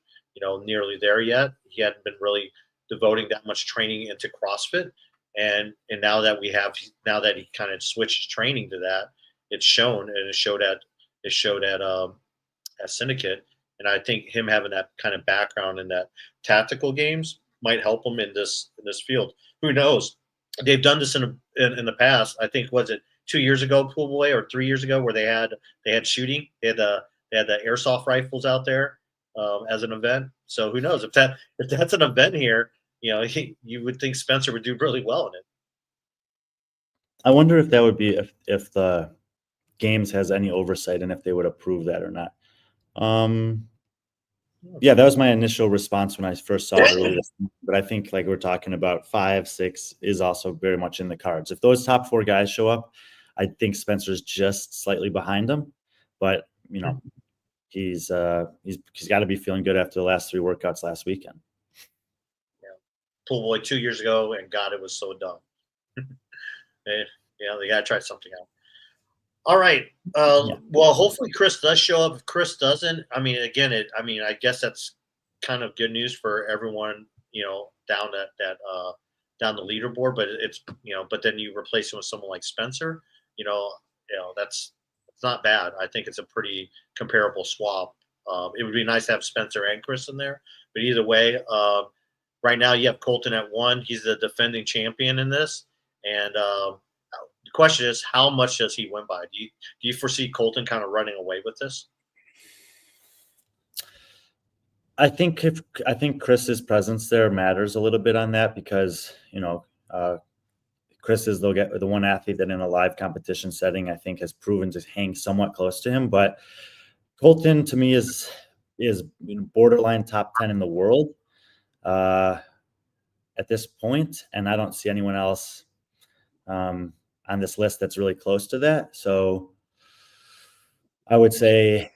nearly there yet. He hadn't been really devoting that much training into CrossFit. And now that he kind of switched his training to that, it's shown, and it showed at Syndicate. And I think him having that kind of background in that tactical games might help him in this field. Who knows? They've done this in the past. I think, was it 2 years ago, Pool Boy, or 3 years ago, where they had shooting. They had the airsoft rifles out there as an event. So who knows if that's an event here? You would think Spencer would do really well in it. I wonder if that would be if the Games has any oversight and if they would approve that or not. Yeah, that was my initial response when I first saw it earlier. But I think, like we're talking about, 5, 6 is also very much in the cards. If those top 4 guys show up, I think Spencer's just slightly behind them. But he's got to be feeling good after the last 3 workouts last weekend. Yeah, Pool Boy 2 years ago, and God, it was so dumb. They got to try something out. All right. Well, hopefully Chris does show up. If Chris doesn't, I guess that's kind of good news for everyone, down down the leaderboard. But but then you replace him with someone like Spencer. It's not bad. I think it's a pretty comparable swap. It would be nice to have Spencer and Chris in there, but either way, right now you have Colten at 1. He's the defending champion in this, and the question is, how much does he win by? Do you foresee Colten kind of running away with this? I think Chris's presence there matters a little bit on that, because Chris is the one athlete that in a live competition setting I think has proven to hang somewhat close to him. But Colten to me is borderline top 10 in the world at this point, and I don't see anyone else on this list that's really close to that. So I would say,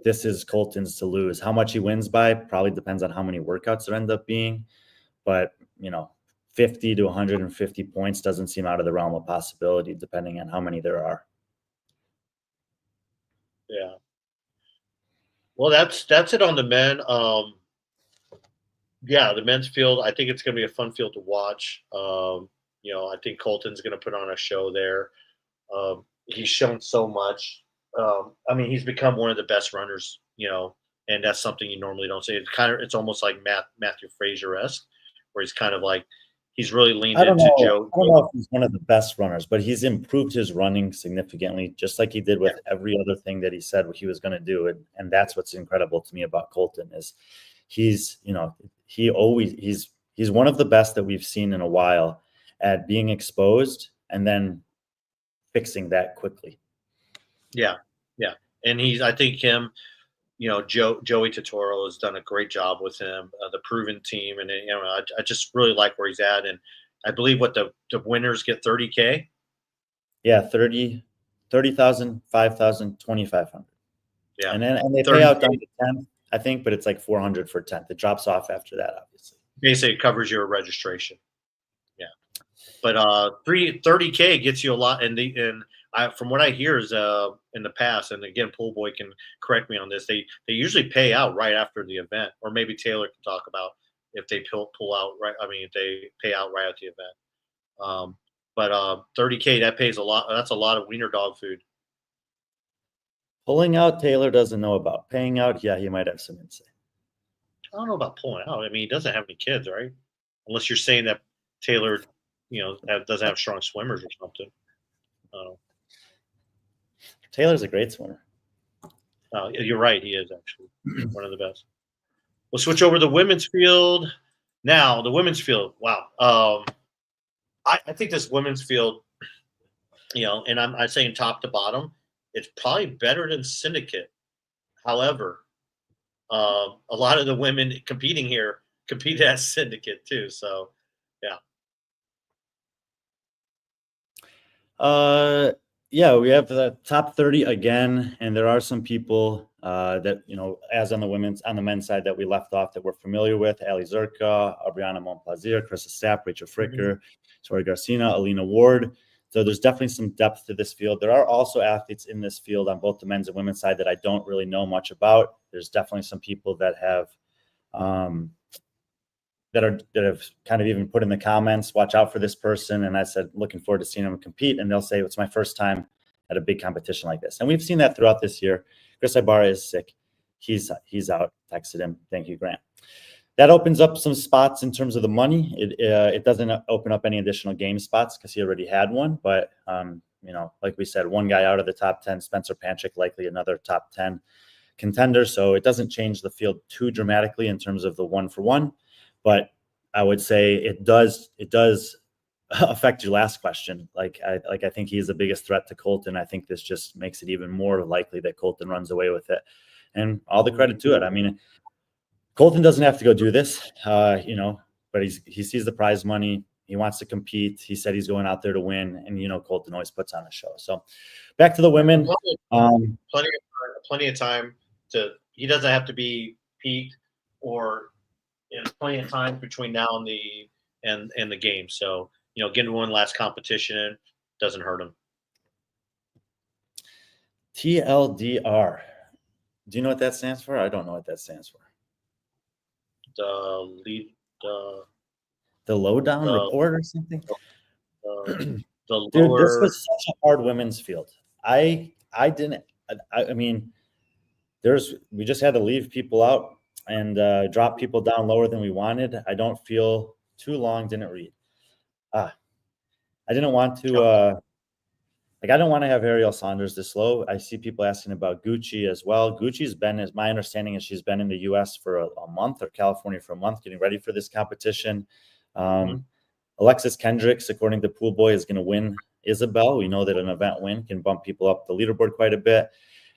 this is Colten's to lose. How much he wins by probably depends on how many workouts there end up being. But, 50 to 150 points doesn't seem out of the realm of possibility, depending on how many there are. Yeah. Well, that's it on the men. The men's field, I think it's going to be a fun field to watch. I think Colten's going to put on a show there. He's shown so much. He's become one of the best runners, and that's something you normally don't see. It's almost like Matthew Fraser-esque, where he's kind of like, he's really leaned into Joe. I don't know if he's one of the best runners, but he's improved his running significantly, just like he did with every other thing that he said what he was going to do. And that's what's incredible to me about Colten is he's one of the best that we've seen in a while at being exposed and then fixing that quickly. Yeah. And I think him, Joey Totoro has done a great job with him, the proven team. And, I just really like where he's at. And I believe the winners get $30K. Yeah. 30,000, 5,000, 2,500. Yeah. And they pay out down to 10, I think, but it's like 400 for 10th. It drops off after that, obviously. Basically it covers your registration. Yeah. But 30K gets you a lot. And from what I hear is in the past, and again, Pool Boy can correct me on this, they usually pay out right after the event, or maybe Taylor can talk about if they pull out right. If they pay out right at the event. But 30K, that pays a lot. That's a lot of wiener dog food. Pulling out, Taylor doesn't know about. Paying out, yeah, he might have some insight. I don't know about pulling out. He doesn't have any kids, right? Unless you're saying that Taylor, doesn't have strong swimmers or something. Taylor's a great swimmer. You're right. He is actually one of the best. We'll switch over to the women's field. Now, the women's field. Wow. I think this women's field, and I'm saying top to bottom, it's probably better than Syndicate. However, a lot of the women competing here competed at Syndicate too. So, yeah. Yeah, we have the top 30 again, and there are some people that, as on the men's side that we left off that we're familiar with: Ali Zerka, Aubriana Montplaisir, Krista Stapp, Rachel Fricker, Tori Garcina, Alina Ward. So there's definitely some depth to this field. There are also athletes in this field on both the men's and women's side that I don't really know much about. There's definitely some people that have that have kind of even put in the comments, watch out for this person. And I said, looking forward to seeing them compete. And they'll say, it's my first time at a big competition like this. And we've seen that throughout this year. Chris Ibarra is sick. He's out. Texted him. Thank you, Grant. That opens up some spots in terms of the money. It doesn't open up any additional game spots because he already had one. But, like we said, one guy out of the top 10, Spencer Panchik, likely another top 10 contender. So it doesn't change the field too dramatically in terms of the 1-for-1. But I would say it does affect your last question. I think he's the biggest threat to Colten. I think this just makes it even more likely that Colten runs away with it. And all the credit to it. I mean, Colten doesn't have to go do this, but he sees the prize money. He wants to compete. He said he's going out there to win. And, Colten always puts on a show. So back to the women. Plenty of time he doesn't have to be peaked, or there's plenty of time between now and the game. So, getting one last competition doesn't hurt him. TLDR. Do you know what that stands for? I don't know what that stands for. The lowdown report or something? The Dude, this was such a hard women's field. I mean, we just had to leave people out and drop people down lower than we wanted. I don't feel too long. Didn't read. I didn't want to. I don't want to have Ariel Saunders this low. I see people asking about Gucci as well. Gucci's been, as my understanding is, she's been in the U.S. for a month, or California for a month, getting ready for this competition. Alexis Kendricks, according to Pool Boy, is going to win Isabel. We know that an event win can bump people up the leaderboard quite a bit.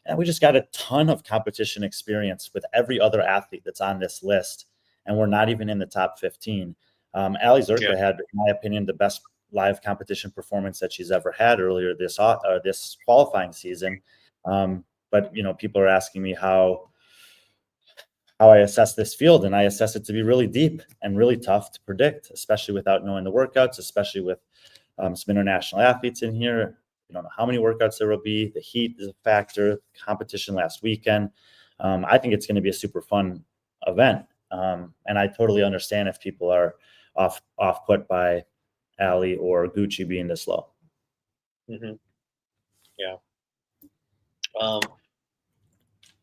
And we just got a ton of competition experience with every other athlete that's on this list. And we're not even in the top 15. Ali Zerka had, in my opinion, the best live competition performance that she's ever had earlier this qualifying season. But, people are asking me how I assess this field, and I assess it to be really deep and really tough to predict, especially without knowing the workouts, especially with some international athletes in here. You don't know how many workouts there will be. The heat is a factor. Competition last weekend. I think it's going to be a super fun event. And I totally understand if people are off put by Ali or Gucci being this low. Mm-hmm. Yeah.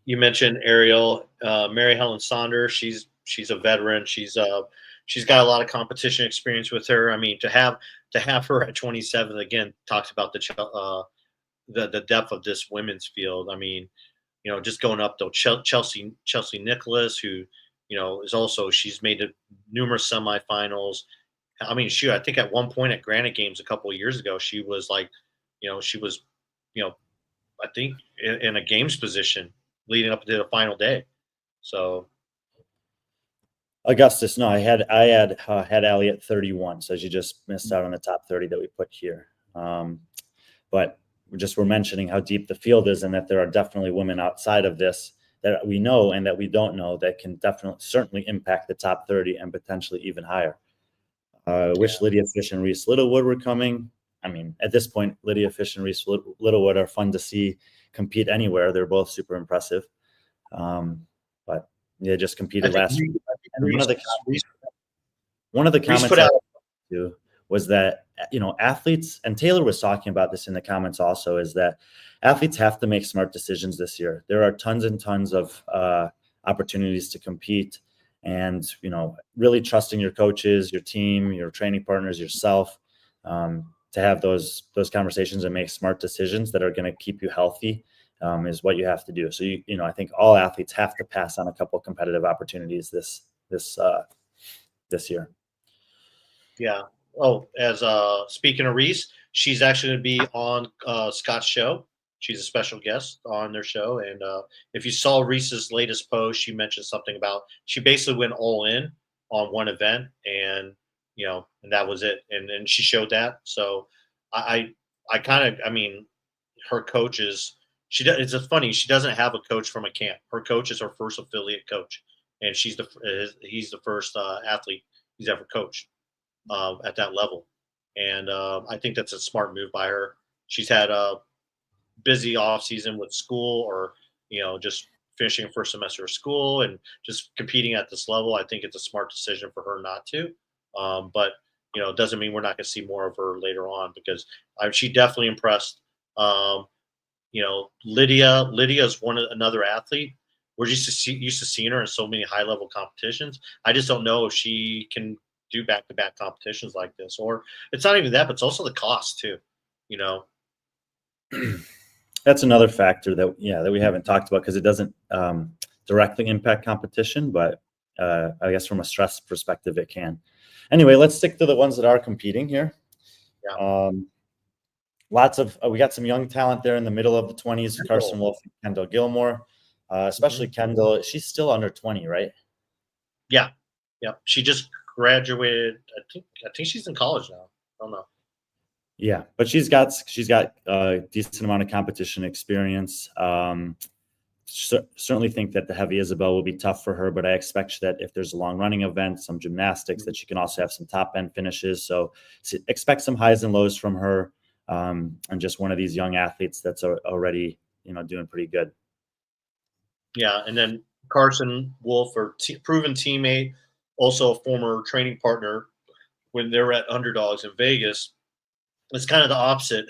You mentioned Ariel, Mary Helen Saunders. She's a veteran. She's got a lot of competition experience with her. I mean, to have her at 27 again talks about the depth of this women's field. I mean, just going up though, Chelsea Nicholas, who is also, she's made numerous semifinals. I mean, I think at one point at Granite Games a couple of years ago, she was like, I think in a games position leading up to the final day. So Augustus, no, I had Ali at 31, so she just missed out on the top 30 that we put here. But we're mentioning how deep the field is, and that there are definitely women outside of this that we know and that we don't know that can certainly impact the top 30 and potentially even higher. Wish Lydia Fish and Reese Littlewood were coming. I mean, at this point, Lydia Fish and Reese Littlewood are fun to see compete anywhere. They're both super impressive. But they just competed last week. And one of the comments was that, athletes, and Taylor was talking about this in the comments also, is that athletes have to make smart decisions this year. There are tons and tons of opportunities to compete. And, really trusting your coaches, your team, your training partners, yourself. to have those conversations and make smart decisions that are going to keep you healthy is what you have to do. So I think all athletes have to pass on a couple competitive opportunities this year. Yeah. Oh, as speaking of Reese, she's actually going to be on Scott's show. She's a special guest on their show. And if you saw Reese's latest post, she mentioned something about she basically went all in on one event, and and that was it. And she showed that. So I mean, her coach is it's just funny. She doesn't have a coach from a camp. Her coach is her first affiliate coach, and he's the first athlete he's ever coached at that level. And I think that's a smart move by her. She's had a busy off season with school, or just finishing her first semester of school and just competing at this level. I think it's a smart decision for her not to. But it doesn't mean we're not going to see more of her later on, because she definitely impressed. Lydia is another athlete. We're used to seeing her in so many high level competitions. I just don't know if she can do back-to-back competitions like this, or it's not even that, but it's also the cost too. That's another factor that we haven't talked about, because it doesn't directly impact competition, but I guess from a stress perspective it can. Anyway, let's stick to the ones that are competing here. Yeah. We got some young talent there in the middle of the 20s, Carson Wolfe and Kendall Gilmore, especially Kendall. She's still under 20, right? Yeah. She just graduated. I think she's in college now. I don't know. Yeah, but she's got a decent amount of competition experience. Certainly think that the heavy Isabel will be tough for her, but I expect that if there's a long running event, some gymnastics, that she can also have some top end finishes. So expect some highs and lows from her, and just one of these young athletes that's already doing pretty good. Yeah, and then Carson Wolfe, proven teammate, also a former training partner when they were at Underdogs in Vegas. It's kind of the opposite.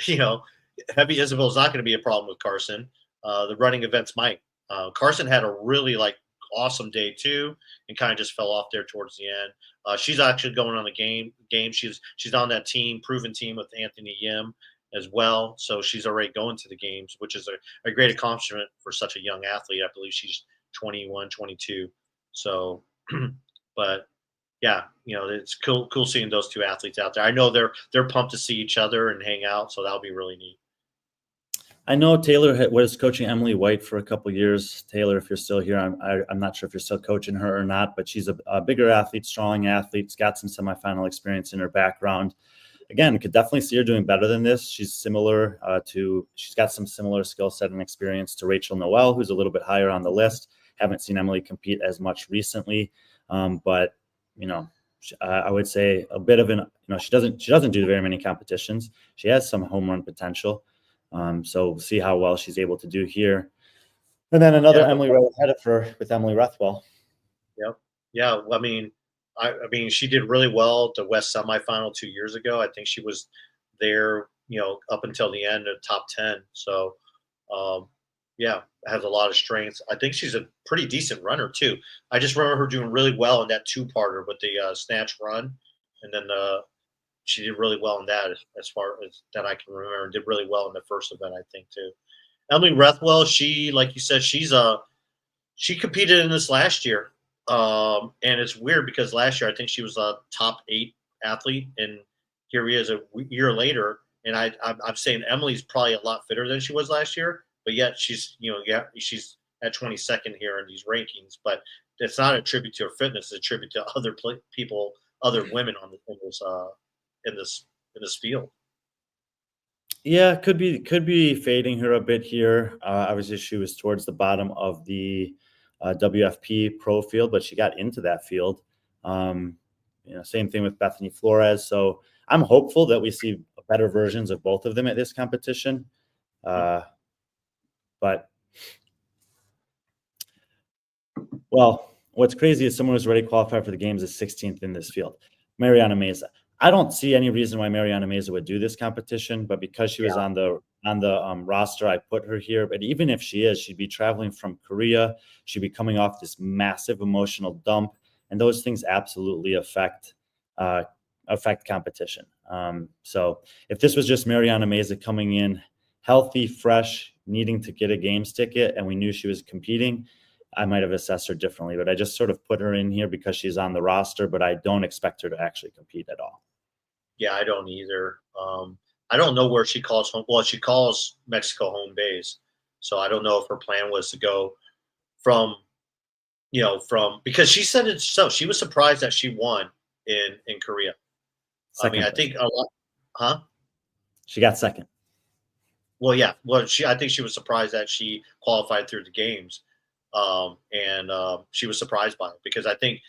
Heavy Isabel is not going to be a problem with Carson. The running events might. Carson had a really awesome day too, and kind of just fell off there towards the end. She's actually going on the game. She's on that proven team with Anthony Yim as well. So she's already going to the games, which is a great accomplishment for such a young athlete. I believe she's 21, 22. So, but yeah, it's cool seeing those two athletes out there. I know they're pumped to see each other and hang out, so that'll be really neat. I know Taylor was coaching Emily White for a couple years. Taylor, if you're still here, I'm not sure if you're still coaching her or not, but she's a bigger athlete, strong athlete. She's got some semifinal experience in her background. Again, could definitely see her doing better than this. She's similar she's got some similar skill set and experience to Rachel Noel, who's a little bit higher on the list. Haven't seen Emily compete as much recently, but I would say a bit of she doesn't do very many competitions. She has some home run potential. So we'll see how well she's able to do here. And then another Emily right ahead of her with Emily Rethwell. Yep. Yeah. I mean, she did really well at the West semifinal 2 years ago. I think she was there, up until the end of top 10. So, has a lot of strengths. I think she's a pretty decent runner too. I just remember her doing really well in that two-parter with the snatch run, and then she did really well in that, as far as that I can remember, and did really well in the first event, I think too. Emily Rethwell, she, like you said, she competed in this last year, and it's weird because last year I think she was a top 8 athlete, and here he is a year later, and I'm saying Emily's probably a lot fitter than she was last year. But yet she's at 22nd here in these rankings. But it's not a tribute to her fitness; it's a tribute to other people, other women in this field. Yeah, could be fading her a bit here. Obviously, she was towards the bottom of the WFP pro field, but she got into that field. Same thing with Bethany Flores. So I'm hopeful that we see better versions of both of them at this competition. But, well, what's crazy is someone who's already qualified for the games is 16th in this field, Mariana Meza. I don't see any reason why Mariana Meza would do this competition, but because she was on the roster, I put her here. But even if she is, she'd be traveling from Korea. She'd be coming off this massive emotional dump, and those things absolutely affect affect competition. So if this was just Mariana Meza coming in healthy, fresh, needing to get a games ticket, and we knew she was competing, I might have assessed her differently. But I just sort of put her in here because she's on the roster, but I don't expect her to actually compete at all. Yeah, I don't either. I don't know where she calls home. Well, she calls Mexico home base, so I don't know if her plan was to go from because she said it so. She was surprised that she won in Korea. Second I place. think a lot. Huh? She got second. Well, yeah. Well, I think she was surprised that she qualified through the games, and she was surprised by it because I think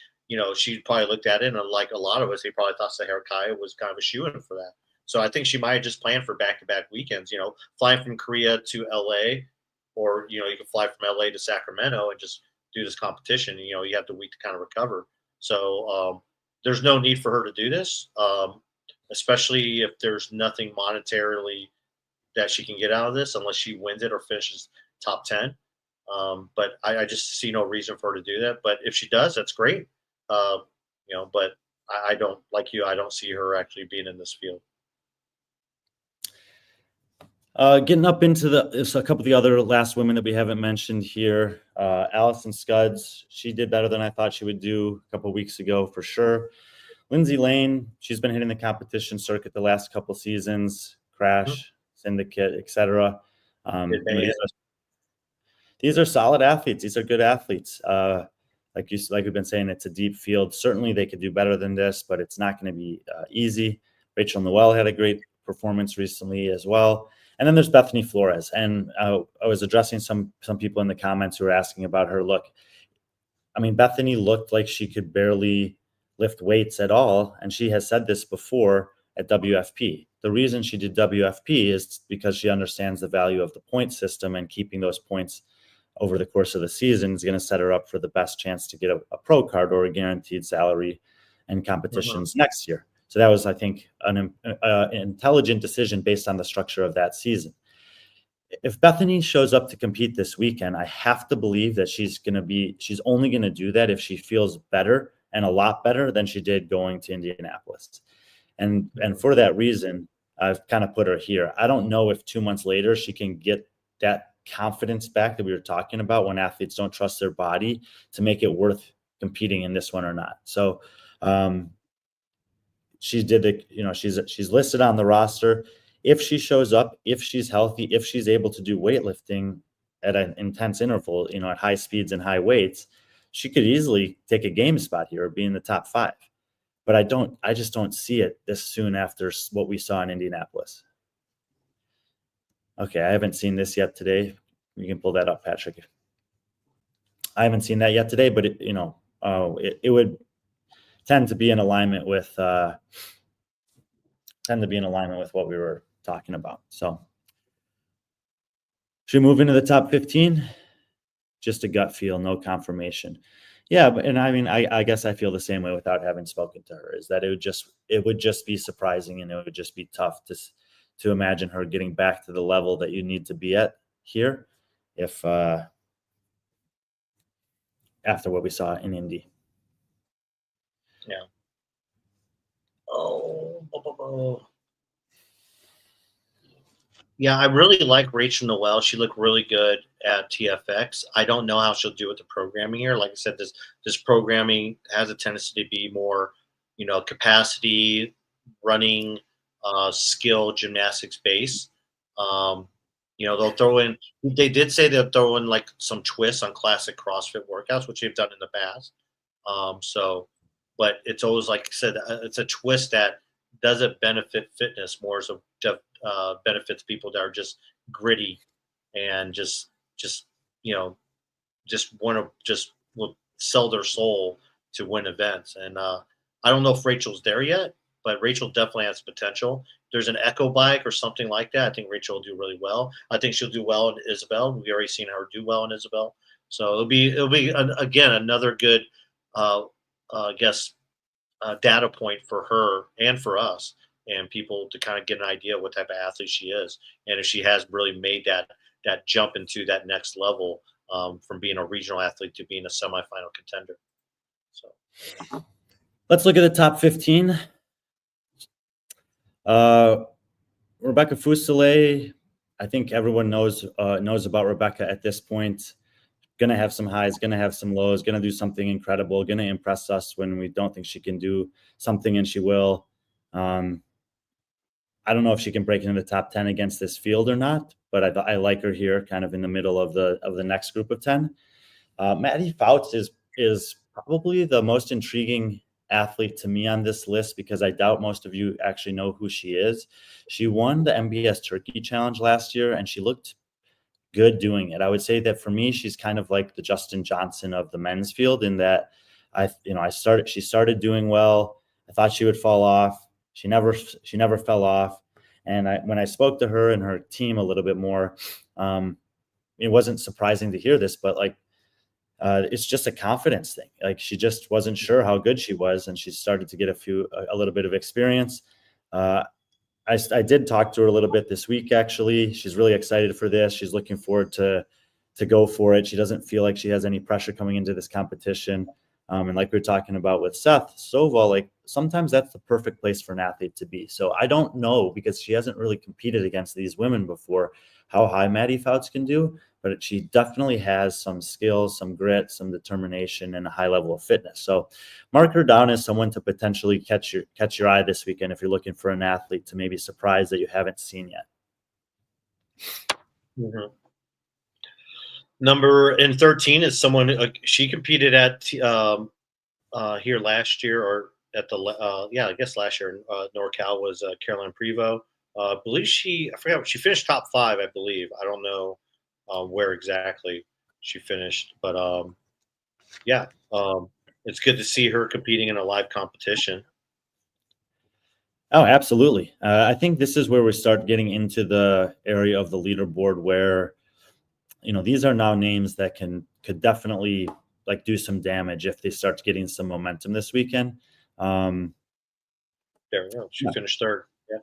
she probably looked at it and like a lot of us, they probably thought Sahara Kaya was kind of a shoo-in for that. So I think she might have just planned for back-to-back weekends. Flying from Korea to LA, or you can fly from LA to Sacramento and just do this competition. You have the week to kind of recover. So there's no need for her to do this, especially if there's nothing monetarily that she can get out of this unless she wins it or finishes top 10. But I just see no reason for her to do that. But if she does, that's great. But I don't, like you, I don't see her actually being in this field. Getting up into a couple of the other last women that we haven't mentioned here. Allison Scudds, she did better than I thought she would do a couple of weeks ago for sure. Lindsay Lane, she's been hitting the competition circuit the last couple seasons, Crash, Syndicate, etc. These are solid athletes. These are good athletes. Like we've been saying, it's a deep field. Certainly they could do better than this, but it's not going to be easy. Rachel Noel had a great performance recently as well. And then there's Bethany Flores. And I was addressing some people in the comments who were asking about her look. I mean, Bethany looked like she could barely lift weights at all. And she has said this before at WFP. The reason she did WFP is because she understands the value of the point system, and keeping those points over the course of the season is going to set her up for the best chance to get a pro card or a guaranteed salary and competitions next year. So that was, I think, an intelligent decision based on the structure of that season. If Bethany shows up to compete this weekend, I have to believe that she's only going to do that if she feels better, and a lot better than she did going to Indianapolis. And for that reason, I've kind of put her here. I don't know if 2 months later she can get that confidence back that we were talking about when athletes don't trust their body to make it worth competing in this one or not. So she did it, she's listed on the roster. If she shows up, if she's healthy, if she's able to do weightlifting at an intense interval, at high speeds and high weights, she could easily take a game spot here or be in the top 5. But I just don't see it this soon after what we saw in Indianapolis. Okay, I haven't seen this yet today. You can pull that up, Patrick. I haven't seen that yet today, but it would tend to be in alignment with what we were talking about. So should we move into the top 15? Just a gut feel, no confirmation. Yeah, and I mean, I guess I feel the same way without having spoken to her, is that it would just be surprising, and it would just be tough to imagine her getting back to the level that you need to be at here if after what we saw in Indy. Yeah. Oh. Yeah, I really like Rachel Noel. She looked really good at TFX. I don't know how she'll do with the programming here. Like I said, this programming has a tendency to be more, capacity, running, skill, gymnastics base. They'll throw in. They did say they'll throw in like some twists on classic CrossFit workouts, which they've done in the past. But it's always, like I said, it's a twist that doesn't benefit fitness more, so benefits people that are just gritty and just will sell their soul to win events. And I don't know if Rachel's there yet, but Rachel definitely has potential. There's an Echo bike or something like that. I think Rachel will do really well. I think she'll do well in Isabel. We've already seen her do well in Isabel. So it'll be again another good data point for her and for us and people to kind of get an idea what type of athlete she is, and if she has really made that jump into that next level from being a regional athlete to being a semifinal contender. So let's look at the top 15. Rebecca Fuselier, I think everyone knows about Rebecca at this point. Going to have some highs, going to have some lows, going to do something incredible, going to impress us when we don't think she can do something, and she will. I don't know if she can break into the top 10 against this field or not, but I like her here, kind of in the middle of the next group of 10. Maddie Fouts is probably the most intriguing athlete to me on this list, because I doubt most of you actually know who she is. She won the MBS Turkey Challenge last year, and she looked good doing it. I would say that for me, she's kind of like the Justin Johnson of the men's field, in that she started doing well. I thought she would fall off. She never fell off. And when I spoke to her and her team a little bit more, it wasn't surprising to hear this, but it's just a confidence thing. Like, she just wasn't sure how good she was, and she started to get a little bit of experience. I did talk to her a little bit this week, actually. She's really excited for this. She's looking forward to go for it. She doesn't feel like she has any pressure coming into this competition. And like we were talking about with Seth Sova, like, sometimes that's the perfect place for an athlete to be. So I don't know, because she hasn't really competed against these women before, how high Maddie Fouts can do, but she definitely has some skills, some grit, some determination, and a high level of fitness. So mark her down as someone to potentially catch your eye this weekend if you're looking for an athlete to maybe surprise that you haven't seen yet. Mm-hmm. Number 13 is someone she competed at here last year, or at the I guess last year in NorCal, was Caroline Prevost. I believe I forgot, she finished top 5, I believe. I don't know where exactly she finished, but it's good to see her competing in a live competition. Oh, absolutely. I think this is where we start getting into the area of the leaderboard where, these are now names that could definitely do some damage if they start getting some momentum this weekend. There we go. She finished 3rd. Yeah.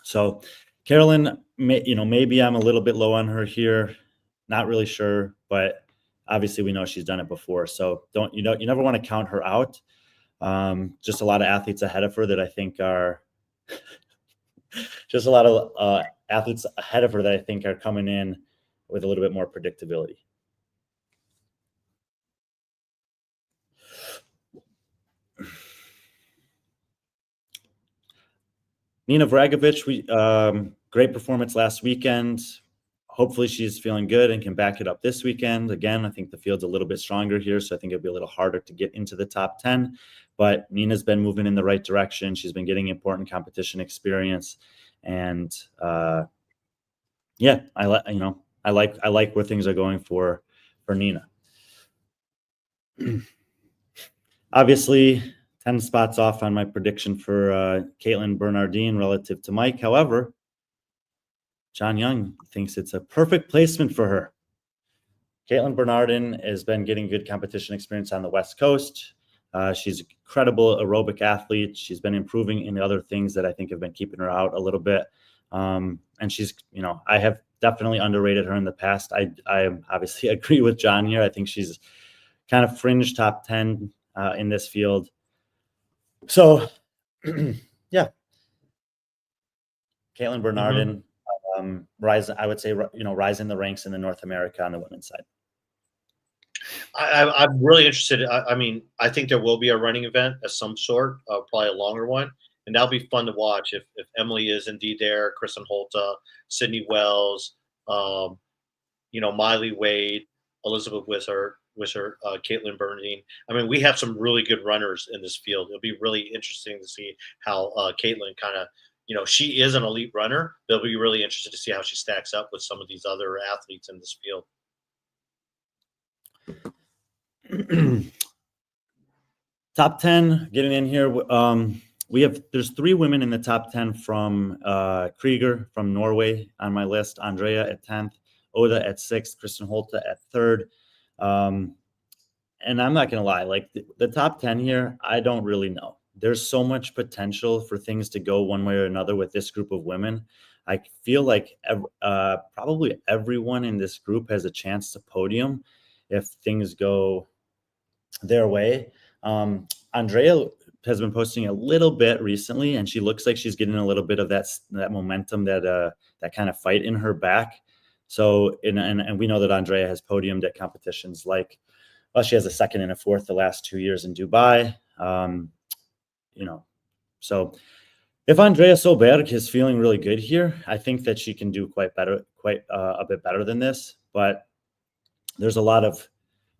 So Carolyn, maybe I'm a little bit low on her here. Not really sure, but obviously we know she's done it before. So you never want to count her out. Just a lot of athletes ahead of her that I think are just a lot of athletes ahead of her that I think are coming in with a little bit more predictability. Nina Vragovic, great performance last weekend. Hopefully she's feeling good and can back it up this weekend. Again, I think the field's a little bit stronger here, so I think it'll be a little harder to get into the top 10. But Nina's been moving in the right direction. She's been getting important competition experience, and I like where things are going for Nina. Obviously, 10 spots off on my prediction for Caitlin Bernardine relative to Mike. However, John Young thinks it's a perfect placement for her. Caitlin Bernardin has been getting good competition experience on the West Coast. She's an incredible aerobic athlete. She's been improving in the other things that I think have been keeping her out a little bit. And she's, I have definitely underrated her in the past. I obviously agree with John here. I think she's kind of fringe top 10 in this field. So, yeah. Caitlin Bernardin, rise in the ranks in the North America on the women's side. I'm really interested. I think there will be a running event of some sort, probably a longer one, and that'll be fun to watch if Emily is indeed there, Kristin Holte, Sydney Wells, Miley Wade, Elizabeth Wishart, Caitlin Bernardine. We have some really good runners in this field. It'll be really interesting to see how Caitlin kind of, she is an elite runner. They'll be really interested to see how she stacks up with some of these other athletes in this field. Top 10 getting in here. There's 3 women in the top 10 from Krieger from Norway on my list. Andrea at 10th, Oda at 6th, Kristin Holte at 3rd. And I'm not going to lie, the top 10 here, I don't really know. There's so much potential for things to go one way or another with this group of women. I feel like probably everyone in this group has a chance to podium if things go their way. Andrea has been posting a little bit recently, and she looks like she's getting a little bit of that momentum, that kind of fight in her back. So, and we know that Andrea has podiumed at competitions like, well, she has a second and a fourth the last 2 years in Dubai. So if Andrea Solberg is feeling really good here, I think that she can do quite a bit better than this. But there's a lot of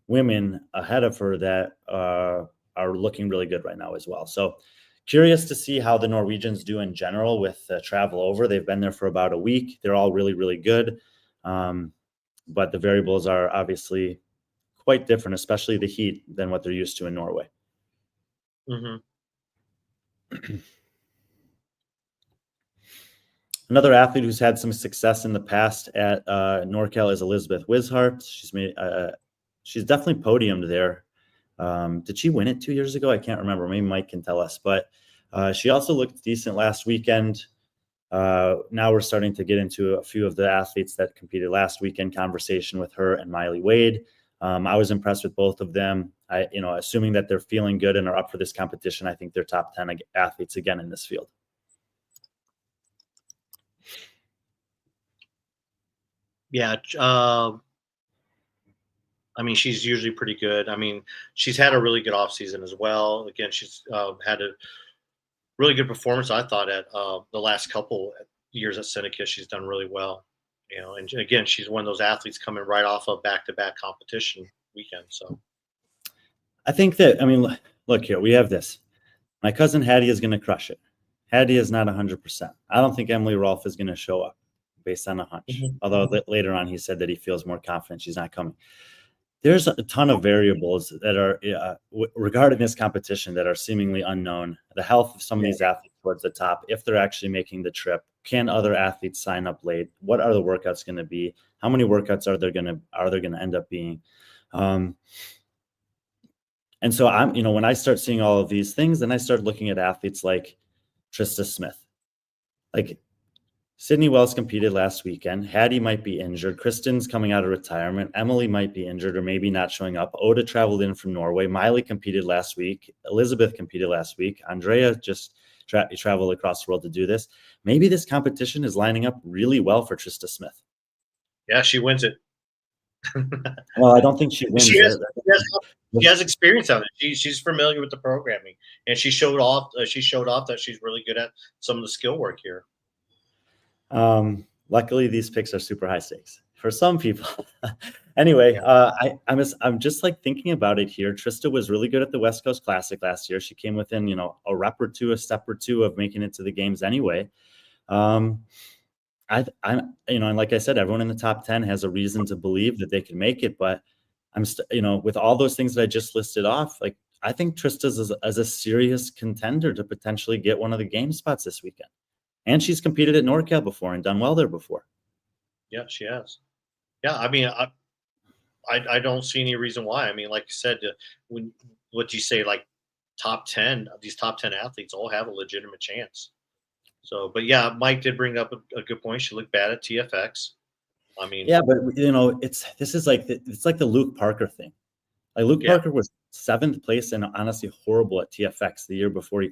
women ahead of her that are looking really good right now as well. So curious to see how the Norwegians do in general with travel over. They've been there for about a week. They're all really, really good. But the variables are obviously quite different, especially the heat, than what they're used to in Norway. Mm-hmm. Another athlete who's had some success in the past at NorCal is Elizabeth Wishart. She's definitely podiumed there. Did she win it 2 years ago? I can't remember. Maybe Mike can tell us. But she also looked decent last weekend. Now we're starting to get into a few of the athletes that competed last weekend, conversation with her and Miley Wade. I was impressed with both of them. Assuming that they're feeling good and are up for this competition, I think they're top 10 athletes again in this field. Yeah. I mean, she's usually pretty good. I mean, she's had a really good offseason as well. Again, she's had a really good performance, I thought, at the last couple years at Syndicate. She's done really well. And again, she's one of those athletes coming right off of back-to-back competition weekend. So I think that, look here, we have this. My cousin Hattie is going to crush it. Hattie is not 100%. I don't think Emily Rolfe is going to show up based on a hunch. Mm-hmm. Although later on he said that he feels more confident she's not coming. There's a ton of variables that are regarding this competition that are seemingly unknown. The health of some of these athletes towards the top, if they're actually making the trip. Can other athletes sign up late? What are the workouts going to be? How many workouts are there going to end up being? And so when I start seeing all of these things, then I start looking at athletes like Trista Smith. Like Sydney Wells competed last weekend. Hattie might be injured. Kristin's coming out of retirement. Emily might be injured or maybe not showing up. Oda traveled in from Norway. Miley competed last week. Elizabeth competed last week. Andrea just traveled across the world to do this. Maybe this competition is lining up really well for Trista Smith. Yeah, she wins it. Well, I don't think she wins it. She has experience on it. She's familiar with the programming, and she showed off that she's really good at some of the skill work here. Luckily, these picks are super high stakes for some people. Anyway, I'm just like thinking about it here. Trista was really good at the West Coast Classic last year. She came within, a rep or two, a step or two of making it to the games anyway. And like I said, everyone in the top 10 has a reason to believe that they can make it. But with all those things that I just listed off, like I think Trista's as a serious contender to potentially get one of the game spots this weekend. And she's competed at NorCal before and done well there before. Yeah, she has. Yeah, I mean, I don't see any reason why. I mean, like you said, what you say, like top 10, these top 10 athletes all have a legitimate chance. So, but yeah, Mike did bring up a good point. She looked bad at TFX. I mean, yeah, but it's like the Luke Parker thing. Like Luke Parker was 7th place and honestly horrible at TFX the year before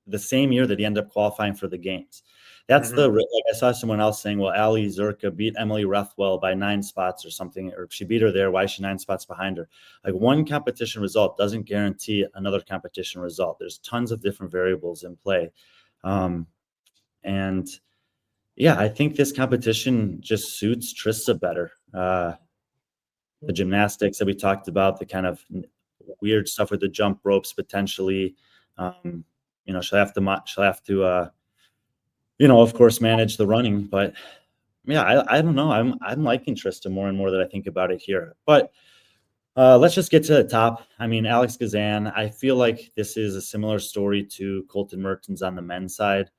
the same year that he ended up qualifying for the games. That's I saw someone else saying, well, Ali Zurka beat Emily Rothwell by 9 spots or something, or she beat her there. Why is she 9 spots behind her? Like one competition result doesn't guarantee another competition result. There's tons of different variables in play. And yeah, I think this competition just suits Trista better. The gymnastics that we talked about, the kind of weird stuff with the jump ropes potentially. She'll have to of course, manage the running. But yeah, I don't know. I'm liking Trista more and more that I think about it here. But let's just get to the top. I mean, Alex Gazan, I feel like this is a similar story to Colten Mertens on the men's side.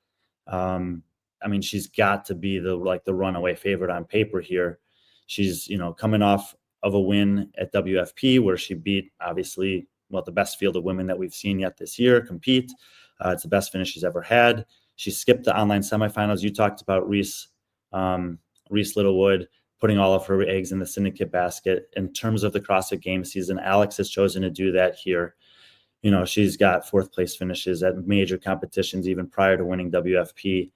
I mean, she's got to be the runaway favorite on paper here. She's, coming off of a win at WFP where she beat, obviously, the best field of women that we've seen yet this year compete. It's the best finish she's ever had. She skipped the online semifinals. You talked about Reese Littlewood putting all of her eggs in the Syndicate basket. In terms of the CrossFit Games season, Alex has chosen to do that here. she's got 4th place finishes at major competitions even prior to winning WFP.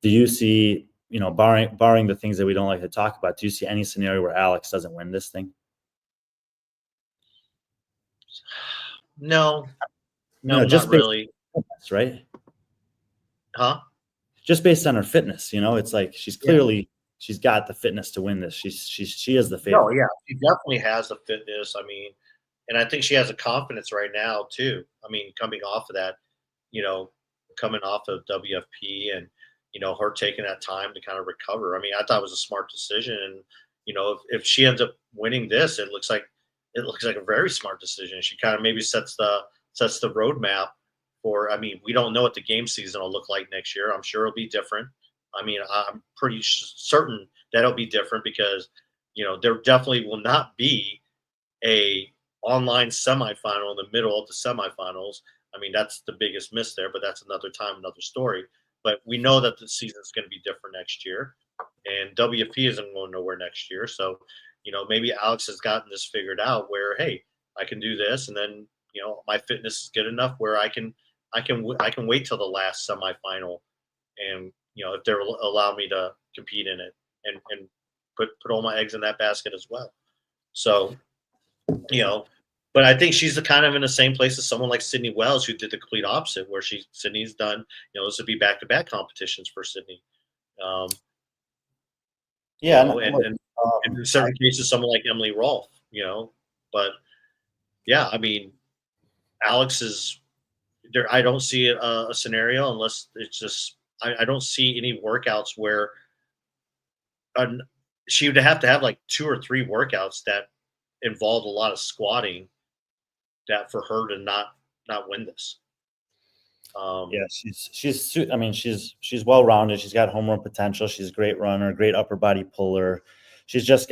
Do you see, barring the things that we don't like to talk about, do you see any scenario where Alex doesn't win this thing? No, just not really. Fitness, right? Huh? Just based on her fitness, it's like she's got the fitness to win this. She is the favorite. No, yeah, she definitely has the fitness. I mean, and I think she has a confidence right now too. I mean, coming off of that, coming off of WFP and her taking that time to kind of recover. I mean, I thought it was a smart decision, and if she ends up winning this, it looks like a very smart decision. She kind of maybe sets the roadmap for. I mean, we don't know what the game season will look like next year. I'm sure it'll be different. I mean, I'm pretty certain that it'll be different because there definitely will not be a online semifinal in the middle of the semifinals. I mean, that's the biggest miss there, but that's another time, another story. But we know that the season is going to be different next year, and WFP isn't going nowhere next year. So, maybe Alex has gotten this figured out where, hey, I can do this, and then my fitness is good enough where I can wait till the last semifinal, and if they'll allow me to compete in it and put all my eggs in that basket as well. So, but I think she's kind of in the same place as someone like Sydney Wells, who did the complete opposite, where Sydney's done, this would be back-to-back competitions for Sydney. And in certain cases, someone like Emily Rolfe, but yeah, I mean, Alex is there. I don't see a scenario unless it's just, I don't see any workouts where she would have to have like 2 or 3 workouts that involved a lot of squatting that for her to not win this. She's well rounded. She's got home run potential. She's a great runner, great upper body puller. She's just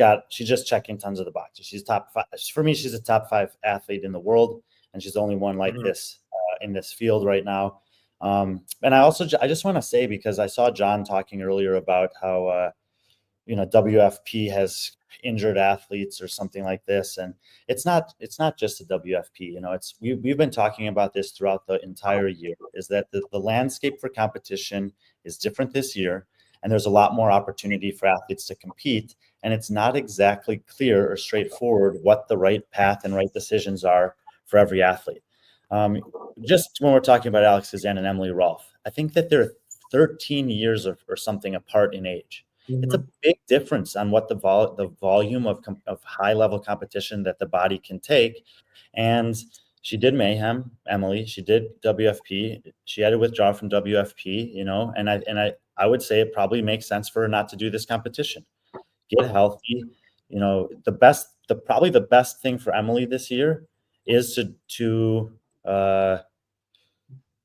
checking tons of the boxes. She's top 5 for me. She's a top 5 athlete in the world, and she's the only one like this in this field right now. And I just want to say, because I saw John talking earlier about how WFP has injured athletes or something like this, and it's not just the WFP. We've been talking about this throughout the entire year, is that the landscape for competition is different this year, and there's a lot more opportunity for athletes to compete, and it's not exactly clear or straightforward what the right path and right decisions are for every athlete. Just when we're talking about Alex Gazan and Emily Rolfe, I think that they're 13 years or something apart in age. It's a big difference on what the volume of high level competition that the body can take. And she did Mayhem, Emily. She did WFP. She had to withdraw from WFP, and I would say it probably makes sense for her not to do this competition. Get healthy. Probably the best thing for Emily this year is to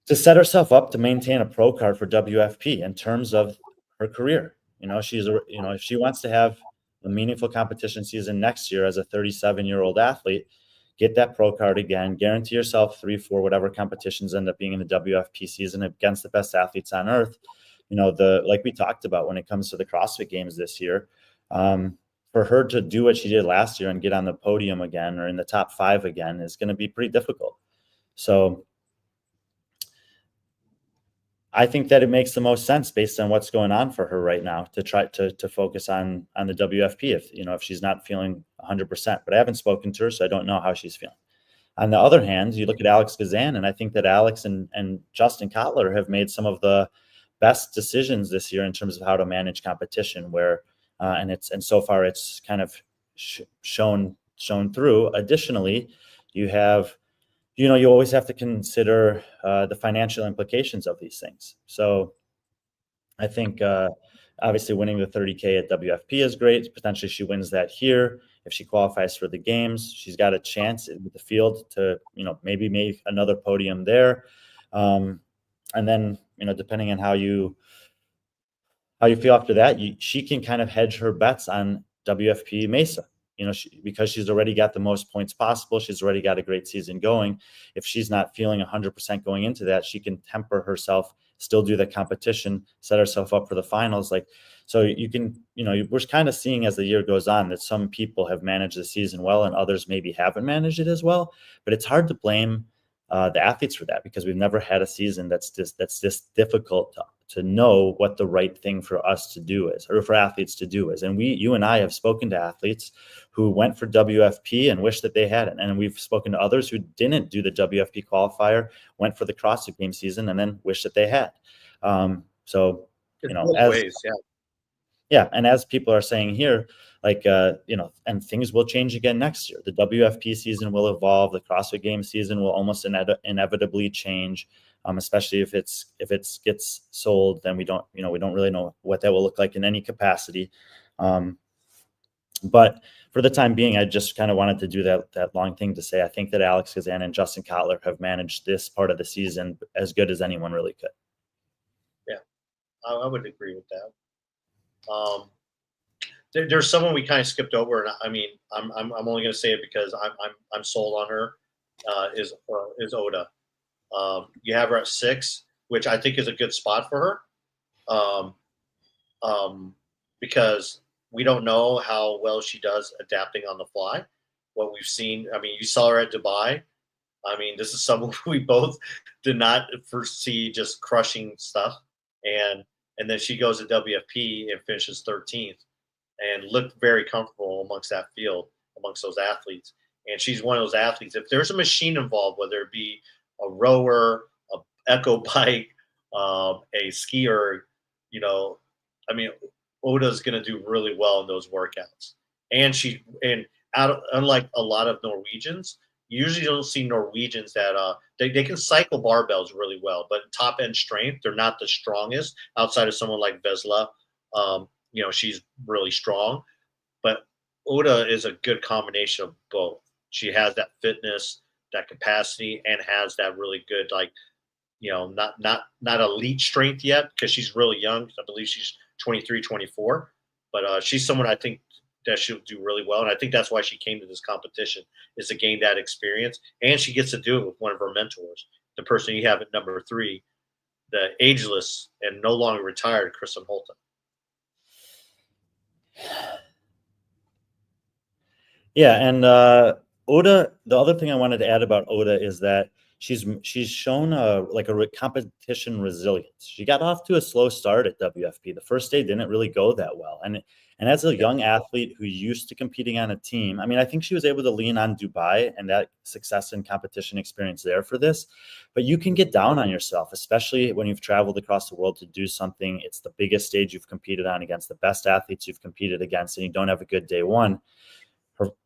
set herself up to maintain a pro card for WFP in terms of her career. If she wants to have a meaningful competition season next year as a 37-year-old athlete, get that pro card again, guarantee yourself 3-4 whatever competitions end up being in the WFP season against the best athletes on earth. Like we talked about when it comes to the CrossFit Games this year, for her to do what she did last year and get on the podium again or in the top 5 again is going to be pretty difficult. So I think that it makes the most sense based on what's going on for her right now to try to focus on the WFP if she's not feeling 100%. But I haven't spoken to her, so I don't know how she's feeling. On the other hand, you look at Alex Gazan, and I think that Alex and Justin Kotler have made some of the best decisions this year in terms of how to manage competition. And so far it's kind of shown through. Additionally, you have. You always have to consider the financial implications of these things. So I think obviously winning the 30K at WFP is great. Potentially she wins that here. If she qualifies for the games, she's got a chance with the field to, maybe make another podium there. And then, depending on how you feel after that, she can kind of hedge her bets on WFP Mesa. Because she's already got the most points possible. She's already got a great season going. If she's not feeling 100% going into that, she can temper herself, still do the competition, set herself up for the finals. So you can, we're kind of seeing as the year goes on that some people have managed the season well and others maybe haven't managed it as well. But it's hard to blame the athletes for that, because we've never had a season that's this difficult to know what the right thing for us to do is, or for athletes to do is. And you and I have spoken to athletes who went for WFP and wish that they hadn't. And we've spoken to others who didn't do the WFP qualifier, went for the CrossFit Games season, and then wish that they had. So, it's you know, both ways, yeah. And as people are saying here, like, and things will change again next year. The WFP season will evolve. The CrossFit Games season will almost inevitably change, especially if it gets sold. Then we don't really know what that will look like in any capacity. But for the time being, I just kind of wanted to do that long thing to say, I think that Alex Gazan and Justin Kotler have managed this part of the season as good as anyone really could. Yeah, I would agree with that. There's someone we kind of skipped over, and I mean, I'm only going to say it because I'm sold on her. Is Oda? You have her at 6, which I think is a good spot for her, because we don't know how well she does adapting on the fly. What we've seen, I mean, you saw her at Dubai. I mean, this is someone we both did not foresee just crushing stuff, and then she goes to WFP and finishes 13th, and looked very comfortable amongst that field, amongst those athletes. And she's one of those athletes. If there's a machine involved, whether it be a rower, a echo bike, a skier, I mean, Oda's going to do really well in those workouts. And unlike a lot of Norwegians, you usually don't see Norwegians that they can cycle barbells really well, but top end strength, they're not the strongest outside of someone like Vesla. She's really strong, but Oda is a good combination of both. She has that fitness, that capacity, and has that really good, not elite strength yet, because she's really young. I believe she's 23, 24, but she's someone I think that she'll do really well. And I think that's why she came to this competition, is to gain that experience. And she gets to do it with one of her mentors, the person you have at number 3, the ageless and no longer retired Kristin Holte. Yeah, and Oda, the other thing I wanted to add about Oda is that she's shown a competition resilience. She got off to a slow start at WFP. The first day didn't really go that well. And as a young athlete who used to competing on a team, I mean, I think she was able to lean on Dubai and that success and competition experience there for this. But you can get down on yourself, especially when you've traveled across the world to do something. It's the biggest stage you've competed on against the best athletes you've competed against, and you don't have a good day one.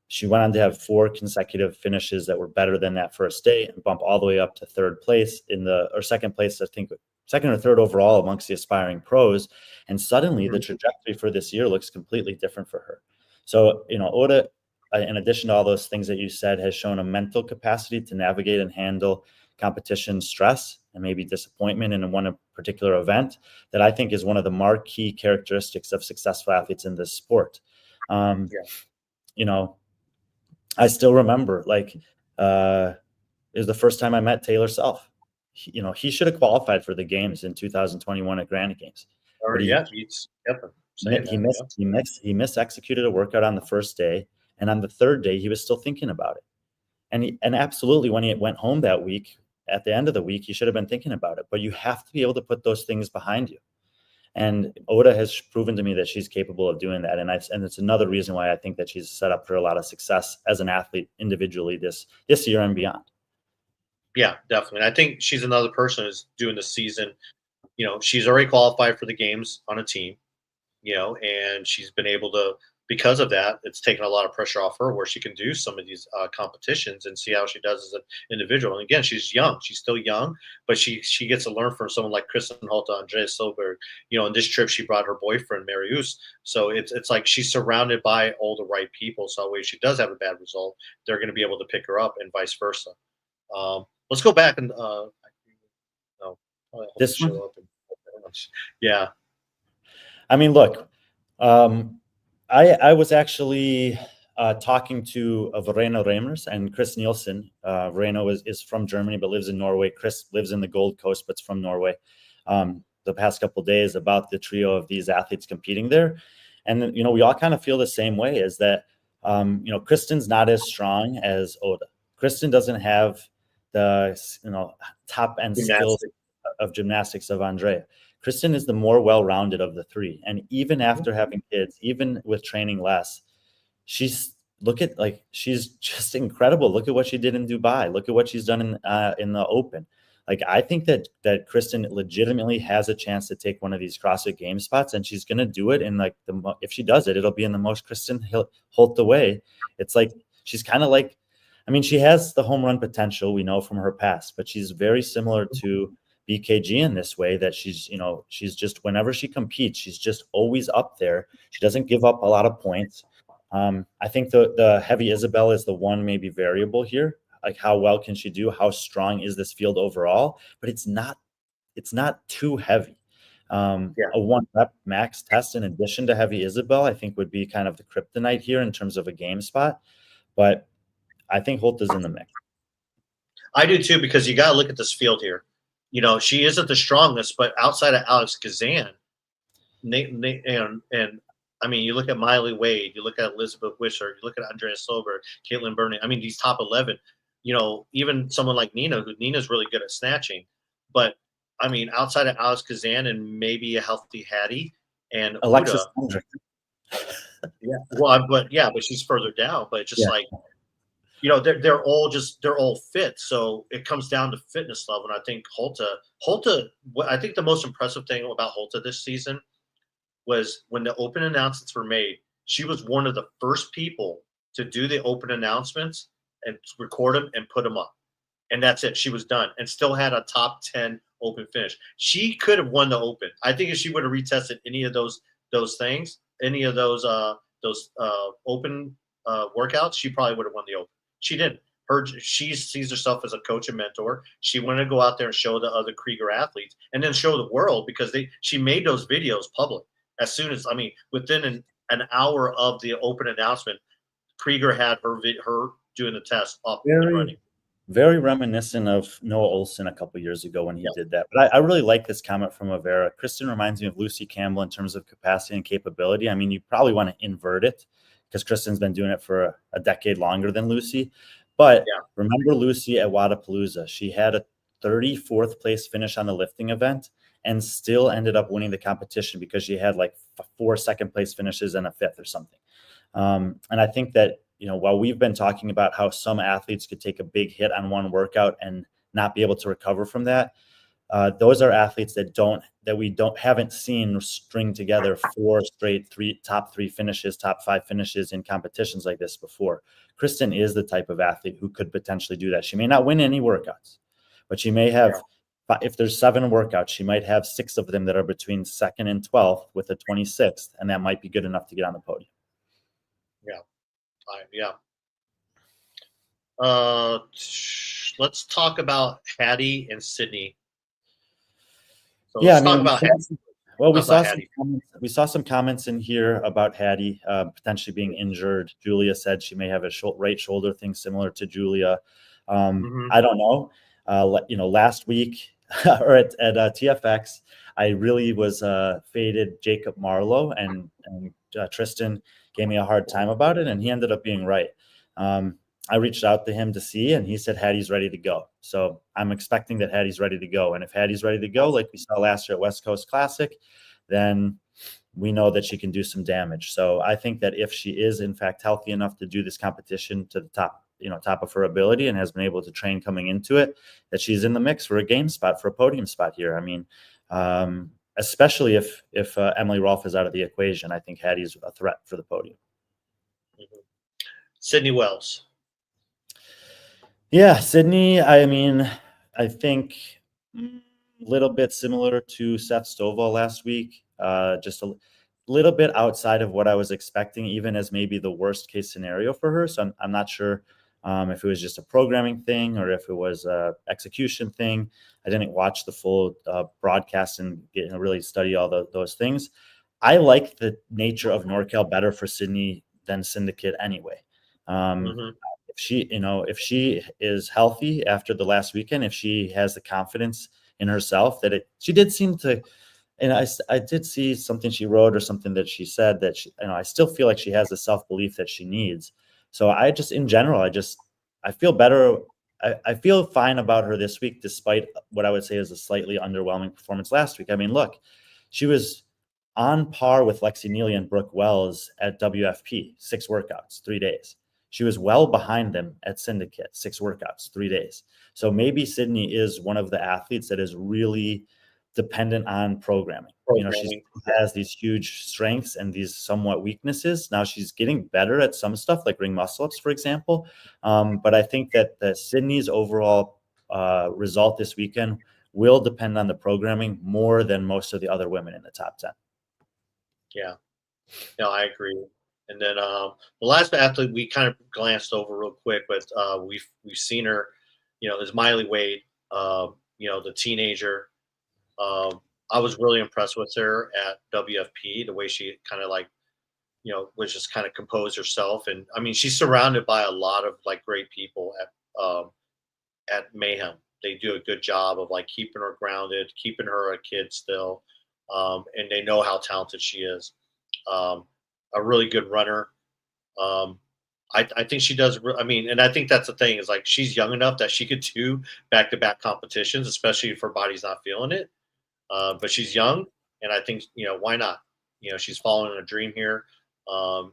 She went on to have 4 consecutive finishes that were better than that first day, and bump all the way up to third place or second place, I think, second or third overall amongst the aspiring pros. And suddenly the trajectory for this year looks completely different for her. So, Oda, in addition to all those things that you said, has shown a mental capacity to navigate and handle competition stress and maybe disappointment in one particular event that I think is one of the marquee characteristics of successful athletes in this sport. I still remember, it was the first time I met Taylor Self. He should have qualified for the games in 2021 at Granite Games. He mis-executed a workout on the first day, and on the third day he was still thinking about it. And absolutely, when he went home that week, at the end of the week, he should have been thinking about it. But you have to be able to put those things behind you. And Oda has proven to me that she's capable of doing that. And it's another reason why I think that she's set up for a lot of success as an athlete individually this year and beyond. Yeah, definitely. I think she's another person who's doing the season. She's already qualified for the games on a team, and she's been able to, because of that, it's taken a lot of pressure off her where she can do some of these competitions and see how she does as an individual. And again, she's young. She's still young, but she gets to learn from someone like Kristin Holte, Andreas Solberg. On this trip, she brought her boyfriend, Marius. So it's like she's surrounded by all the right people. So if she does have a bad result, they're going to be able to pick her up and vice versa. Let's go back and this one? Yeah. I mean, look, I was actually talking to Verena Reimers and Chris Nielsen. Verena is from Germany but lives in Norway. Chris lives in the Gold Coast but's from Norway. The past couple of days about the trio of these athletes competing there. And, we all kind of feel the same way, is that, Kristin's not as strong as Oda. Kristin doesn't have the top end skills Gymnastics. of gymnastics of Andrea. Kristin is the more well-rounded of the three. And even after having kids, even with training less, she's just incredible. Look at what she did in Dubai. Look at what she's done in the Open. Like, I think that Kristin legitimately has a chance to take one of these CrossFit Games spots, and she's going to do it in like if she does it, it'll be in the most Kristin Holte way. It's like, she's kind of like, I mean, she has the home run potential, we know from her past, but she's very similar to BKG in this way, that she's just, whenever she competes, she's just always up there. She doesn't give up a lot of points. I think the heavy Isabel is the one maybe variable here. Like, how well can she do? How strong is this field overall? But it's not too heavy. A 1 rep max test in addition to heavy Isabel, I think, would be kind of the kryptonite here in terms of a game spot. But I think Holt is in the mix. I do too, because you got to look at this field here. She isn't the strongest, but outside of Alex Gazan, and I mean, you look at Miley Wade, you look at Elizabeth Wishart, you look at Andrea Silver, Caitlin Burning. I mean, these top 11. Even someone like Nina's really good at snatching. But I mean, outside of Alex Kazan and maybe a healthy Hattie and Alexis Uda, but she's further down. But it's just like, they're all fit. So it comes down to fitness level. And I think Holte, I think the most impressive thing about Holte this season was when the Open announcements were made, she was one of the first people to do the Open announcements and record them and put them up. And that's it. She was done and still had a top 10 Open finish. She could have won the Open. I think if she would have retested any of those things, any of those Open workouts, she probably would have won the Open. She didn't. She sees herself as a coach and mentor. She wanted to go out there and show the other Krieger athletes and then show the world, because she made those videos public as soon as, within an hour of the Open announcement, Krieger had her doing the test up and running. Very reminiscent of Noah Olson a couple years ago when he did that. But I really like this comment from Avera. Kristin reminds me of Lucy Campbell in terms of capacity and capability. I mean, you probably want to invert it, because Kristin's been doing it for a decade longer than Lucy. But remember Lucy at Wadapalooza. She had a 34th place finish on the lifting event and still ended up winning the competition because she had like 4 second place finishes and a 5th or something. And I think that, while we've been talking about how some athletes could take a big hit on one workout and not be able to recover from that, those are athletes that haven't seen string together 4 straight top 3 finishes, top 5 finishes in competitions like this before. Kristin is the type of athlete who could potentially do that. She may not win any workouts, but she may have, if there's 7 workouts, she might have 6 of them that are between 2nd and 12th with a 26th, and that might be good enough to get on the podium. Let's talk about Hattie and Sydney. So we saw some comments in here about Hattie potentially being injured. Julia said she may have a right shoulder thing similar to Julia. I don't know. Last week or at TFX, I really was faded Jacob Marlowe, and Tristan gave me a hard time about it, and he ended up being right. I reached out to him to see, and he said Hattie's ready to go. So I'm expecting that Hattie's ready to go. And if Hattie's ready to go, like we saw last year at West Coast Classic, then we know that she can do some damage. So I think that if she is in fact healthy enough to do this competition to the top of her ability and has been able to train coming into it, that she's in the mix for a game spot, for a podium spot here. I mean, especially if Emily Rolfe is out of the equation, I think Hattie's a threat for the podium. Sydney Wells. Yeah, Sydney, I mean, I think a little bit similar to Seth Stovall last week, just a little bit outside of what I was expecting, even as maybe the worst case scenario for her. So I'm not sure if it was just a programming thing or if it was a execution thing. I didn't watch the full broadcast and really study all those things. I like the nature of NorCal better for Sydney than Syndicate anyway. If she is healthy after the last weekend, if she has the confidence in herself she did seem to, and I did see something she wrote or something that she said that I still feel like she has the self-belief that she needs. So in general, I feel better I feel fine about her this week, despite what I would say is a slightly underwhelming performance last week. I mean, look, she was on par with Lexi Neely and Brooke Wells at WFP, 6 workouts, 3 days. She was well behind them at Syndicate, 6 workouts, 3 days. So maybe Sydney is one of the athletes that is really dependent on programming. You know, she has these huge strengths and these somewhat weaknesses. Now she's getting better at some stuff like ring muscle ups, for example. But I think that the Sydney's overall result this weekend will depend on the programming more than most of the other women in the top 10. Yeah, no, I agree. And then the last athlete we kind of glanced over real quick, but we've seen her, is Miley Wade. The teenager. I was really impressed with her at WFP, the way she kind of was just kind of composed herself. And I mean, she's surrounded by a lot of great people at Mayhem. They do a good job of keeping her grounded, keeping her a kid still. And they know how talented she is. A really good runner. I think she does. And I think that's the thing is she's young enough that she could do back-to-back competitions, especially if her body's not feeling it. But she's young, and I think why not? She's following a dream here. I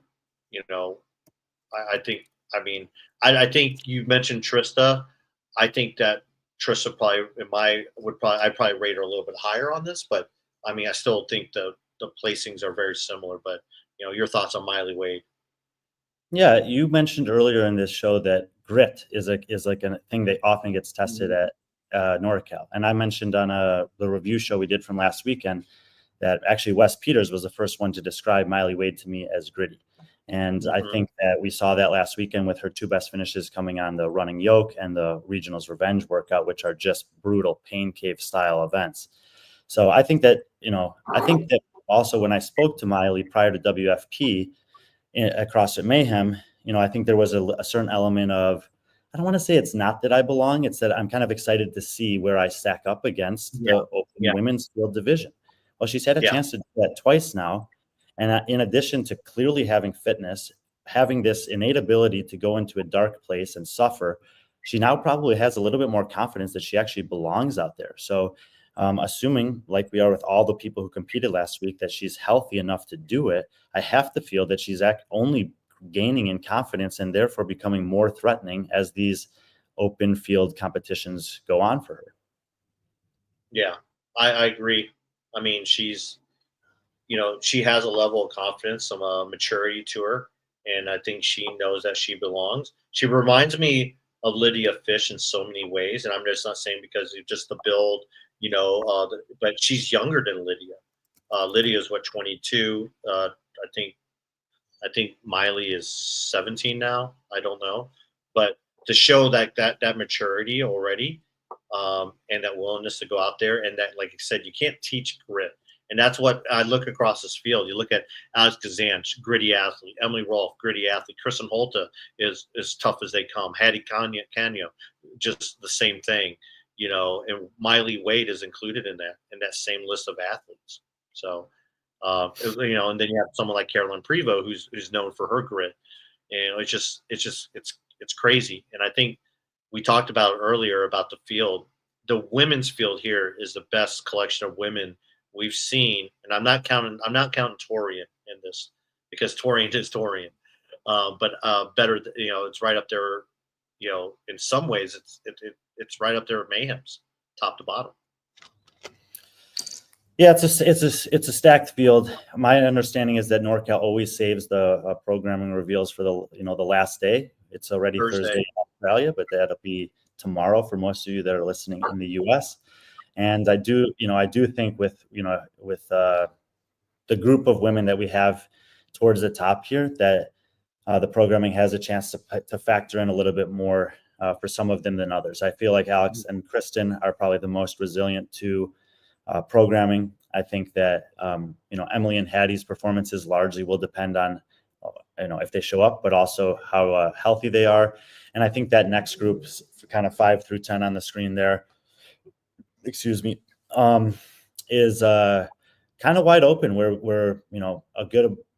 think. I think you mentioned Trista. I think that Trista I'd probably rate her a little bit higher on this, but I still think the placings are very similar. But your thoughts on Miley Wade? Yeah, you mentioned earlier in this show that grit is a thing that often gets tested at NorCal. And I mentioned on the review show we did from last weekend that actually Wes Peters was the first one to describe Miley Wade to me as gritty. And I think that we saw that last weekend with her 2 best finishes coming on the running yoke and the regionals revenge workout, which are just brutal pain cave style events. So I think that, also when I spoke to Miley prior to WFP at CrossFit Mayhem, I think there was a certain element of, I don't want to say it's not that I belong. It's that I'm kind of excited to see where I stack up against the open women's field division. Well, she's had a chance to do that twice now. And in addition to clearly having fitness, having this innate ability to go into a dark place and suffer, she now probably has a little bit more confidence that she actually belongs out there. So assuming, like we are with all the people who competed last week, that she's healthy enough to do it, I have to feel that she's only gaining in confidence and therefore becoming more threatening as these open field competitions go on for her. Yeah, I agree. She's, she has a level of confidence, some maturity to her, and I think she knows that she belongs. She reminds me of Lydia Fish in so many ways, and I'm just not saying because of just the build, but she's younger than Lydia. Lydia is 22. I think Miley is 17 now. I don't know, but to show that maturity already, and that willingness to go out there, and that, like I said, you can't teach grit, and that's what I look across this field. You look at Alex Gazan, gritty athlete; Emily Rolfe, gritty athlete; Kristin Holte is tough as they come. Hattie Canio, just the same thing, And Miley Wade is included in that same list of athletes. So. And then you have someone like Caroline Prevost, who's known for her grit, and it's crazy. And I think we talked about earlier about the field. The women's field here is the best collection of women we've seen, and I'm not counting Torian in this because Torian is Torian, but better. It's right up there. In some ways, it's right up there with Mayhem's, top to bottom. Yeah, it's a stacked field. My understanding is that NorCal always saves the programming reveals for the last day. It's already Thursday in Australia, but that'll be tomorrow for most of you that are listening in the U.S. And I do think with the group of women that we have towards the top here, that the programming has a chance to factor in a little bit more for some of them than others. I feel like Alex and Kristin are probably the most resilient to programming. I think that Emily and Hattie's performances largely will depend on if they show up, but also how healthy they are. And I think that next group, kind of 5 through 10 on the screen there, is kind of wide open. We're a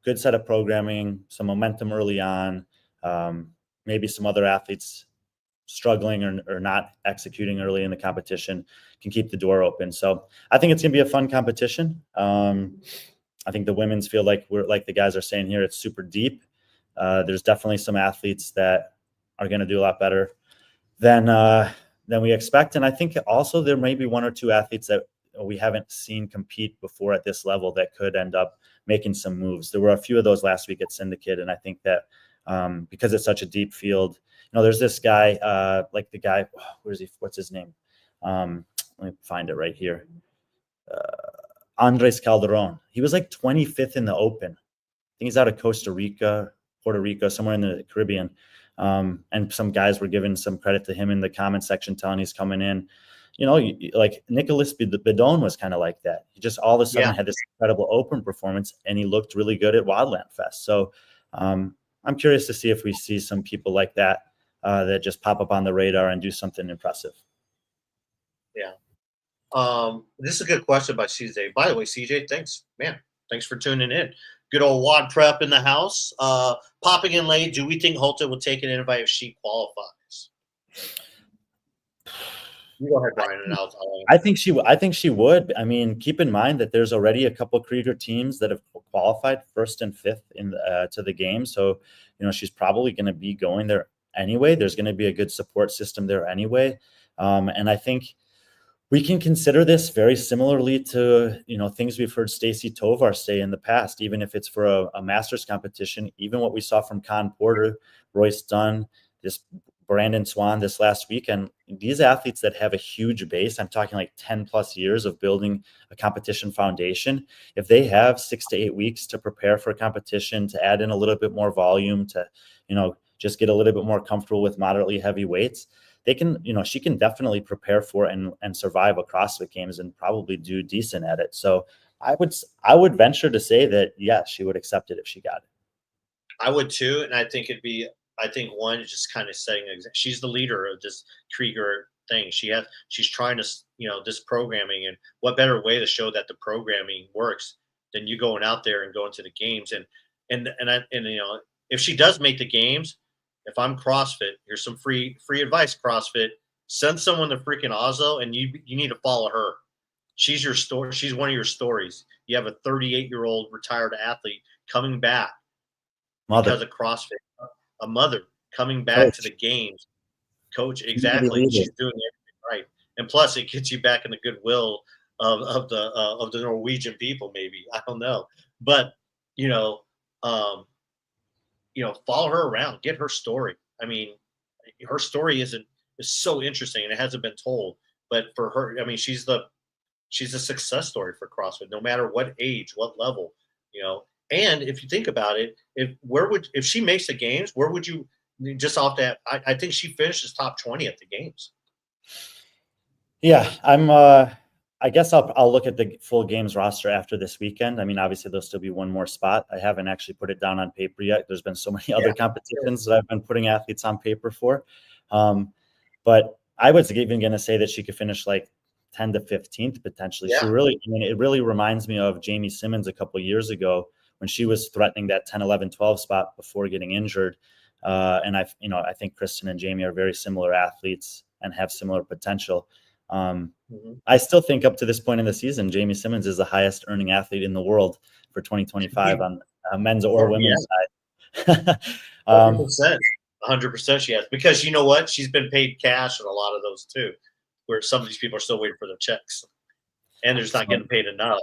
good set of programming, some momentum early on, maybe some other athletes struggling or not executing early in the competition can keep the door open. So I think it's going to be a fun competition. I think the women's field, like the guys are saying here, it's super deep. There's definitely some athletes that are going to do a lot better than we expect. And I think also there may be one or two athletes that we haven't seen compete before at this level that could end up making some moves. There were a few of those last week at Syndicate, and I think that because it's such a deep field, there's this guy, like the guy, what's his name? Let me find it right here. Andres Calderon. He was like 25th in the Open. I think he's out of Costa Rica, Puerto Rico, somewhere in the Caribbean. And some guys were giving some credit to him in the comment section, telling he's coming in. Like Nicolas Bidon was kind of like that. He just all of a sudden had this incredible Open performance, and he looked really good at Wildland Fest. So I'm curious to see if we see some people like that that just pop up on the radar and do something impressive. Yeah. This is a good question by CJ. By the way, CJ, thanks for tuning in. Good old WOD Prep in the house. Popping in late. Do we think Holte will take an invite if she qualifies? You go ahead, Brian, and I think she would. I mean, keep in mind that there's already a couple Krieger teams that have qualified 1st and 5th in to the game. So, she's probably going to be going there anyway. There's going to be a good support system there anyway. And I think we can consider this very similarly to, things we've heard Stacy Tovar say in the past, even if it's for a Masters competition, even what we saw from Con Porter, Royce Dunn, this Brandon Swan this last weekend. These athletes that have a huge base, I'm talking like 10 plus years of building a competition foundation. If they have 6 to 8 weeks to prepare for a competition, to add in a little bit more volume, to, just get a little bit more comfortable with moderately heavy weights, they can, she can definitely prepare for and survive a CrossFit Games and probably do decent at it. So I would venture to say that, yes, she would accept it if she got it. I would too. And I think one is just kind of setting an example. She's the leader of this Krieger thing. She's trying to, this programming, and what better way to show that the programming works than you going out there and going to the games. And if she does make the games, if I'm CrossFit, here's some free advice, CrossFit. Send someone to freaking Oslo, and you need to follow her. She's your story. She's one of your stories. You have a 38-year-old retired athlete coming back because of CrossFit. A mother coming back to the games. Coach, exactly. She's doing everything right. And plus, it gets you back in the goodwill of the Norwegian people. Maybe, I don't know, but follow her around, get her story. I mean, her story is so interesting, and it hasn't been told. But for her, I mean, she's a success story for CrossFit, no matter what age, what level, And if you think about it, if she makes the games, where would you just off that? I think she finishes top 20 at the games. Yeah, I guess I'll look at the full games roster after this weekend. I mean, obviously there'll still be one more spot. I haven't actually put it down on paper yet. There's been so many other competitions that I've been putting athletes on paper for. But I was even going to say that she could finish like 10 to 15th potentially. Yeah. It really reminds me of Jamie Simmons a couple of years ago when she was threatening that 10, 11, 12 spot before getting injured. And I think Kristin and Jamie are very similar athletes and have similar potential. I still think up to this point in the season, Jamie Simmons is the highest earning athlete in the world for 2025 on men's or women's side. 100% she has, because you know what? She's been paid cash on a lot of those too, where some of these people are still waiting for their checks, and they're just not getting paid enough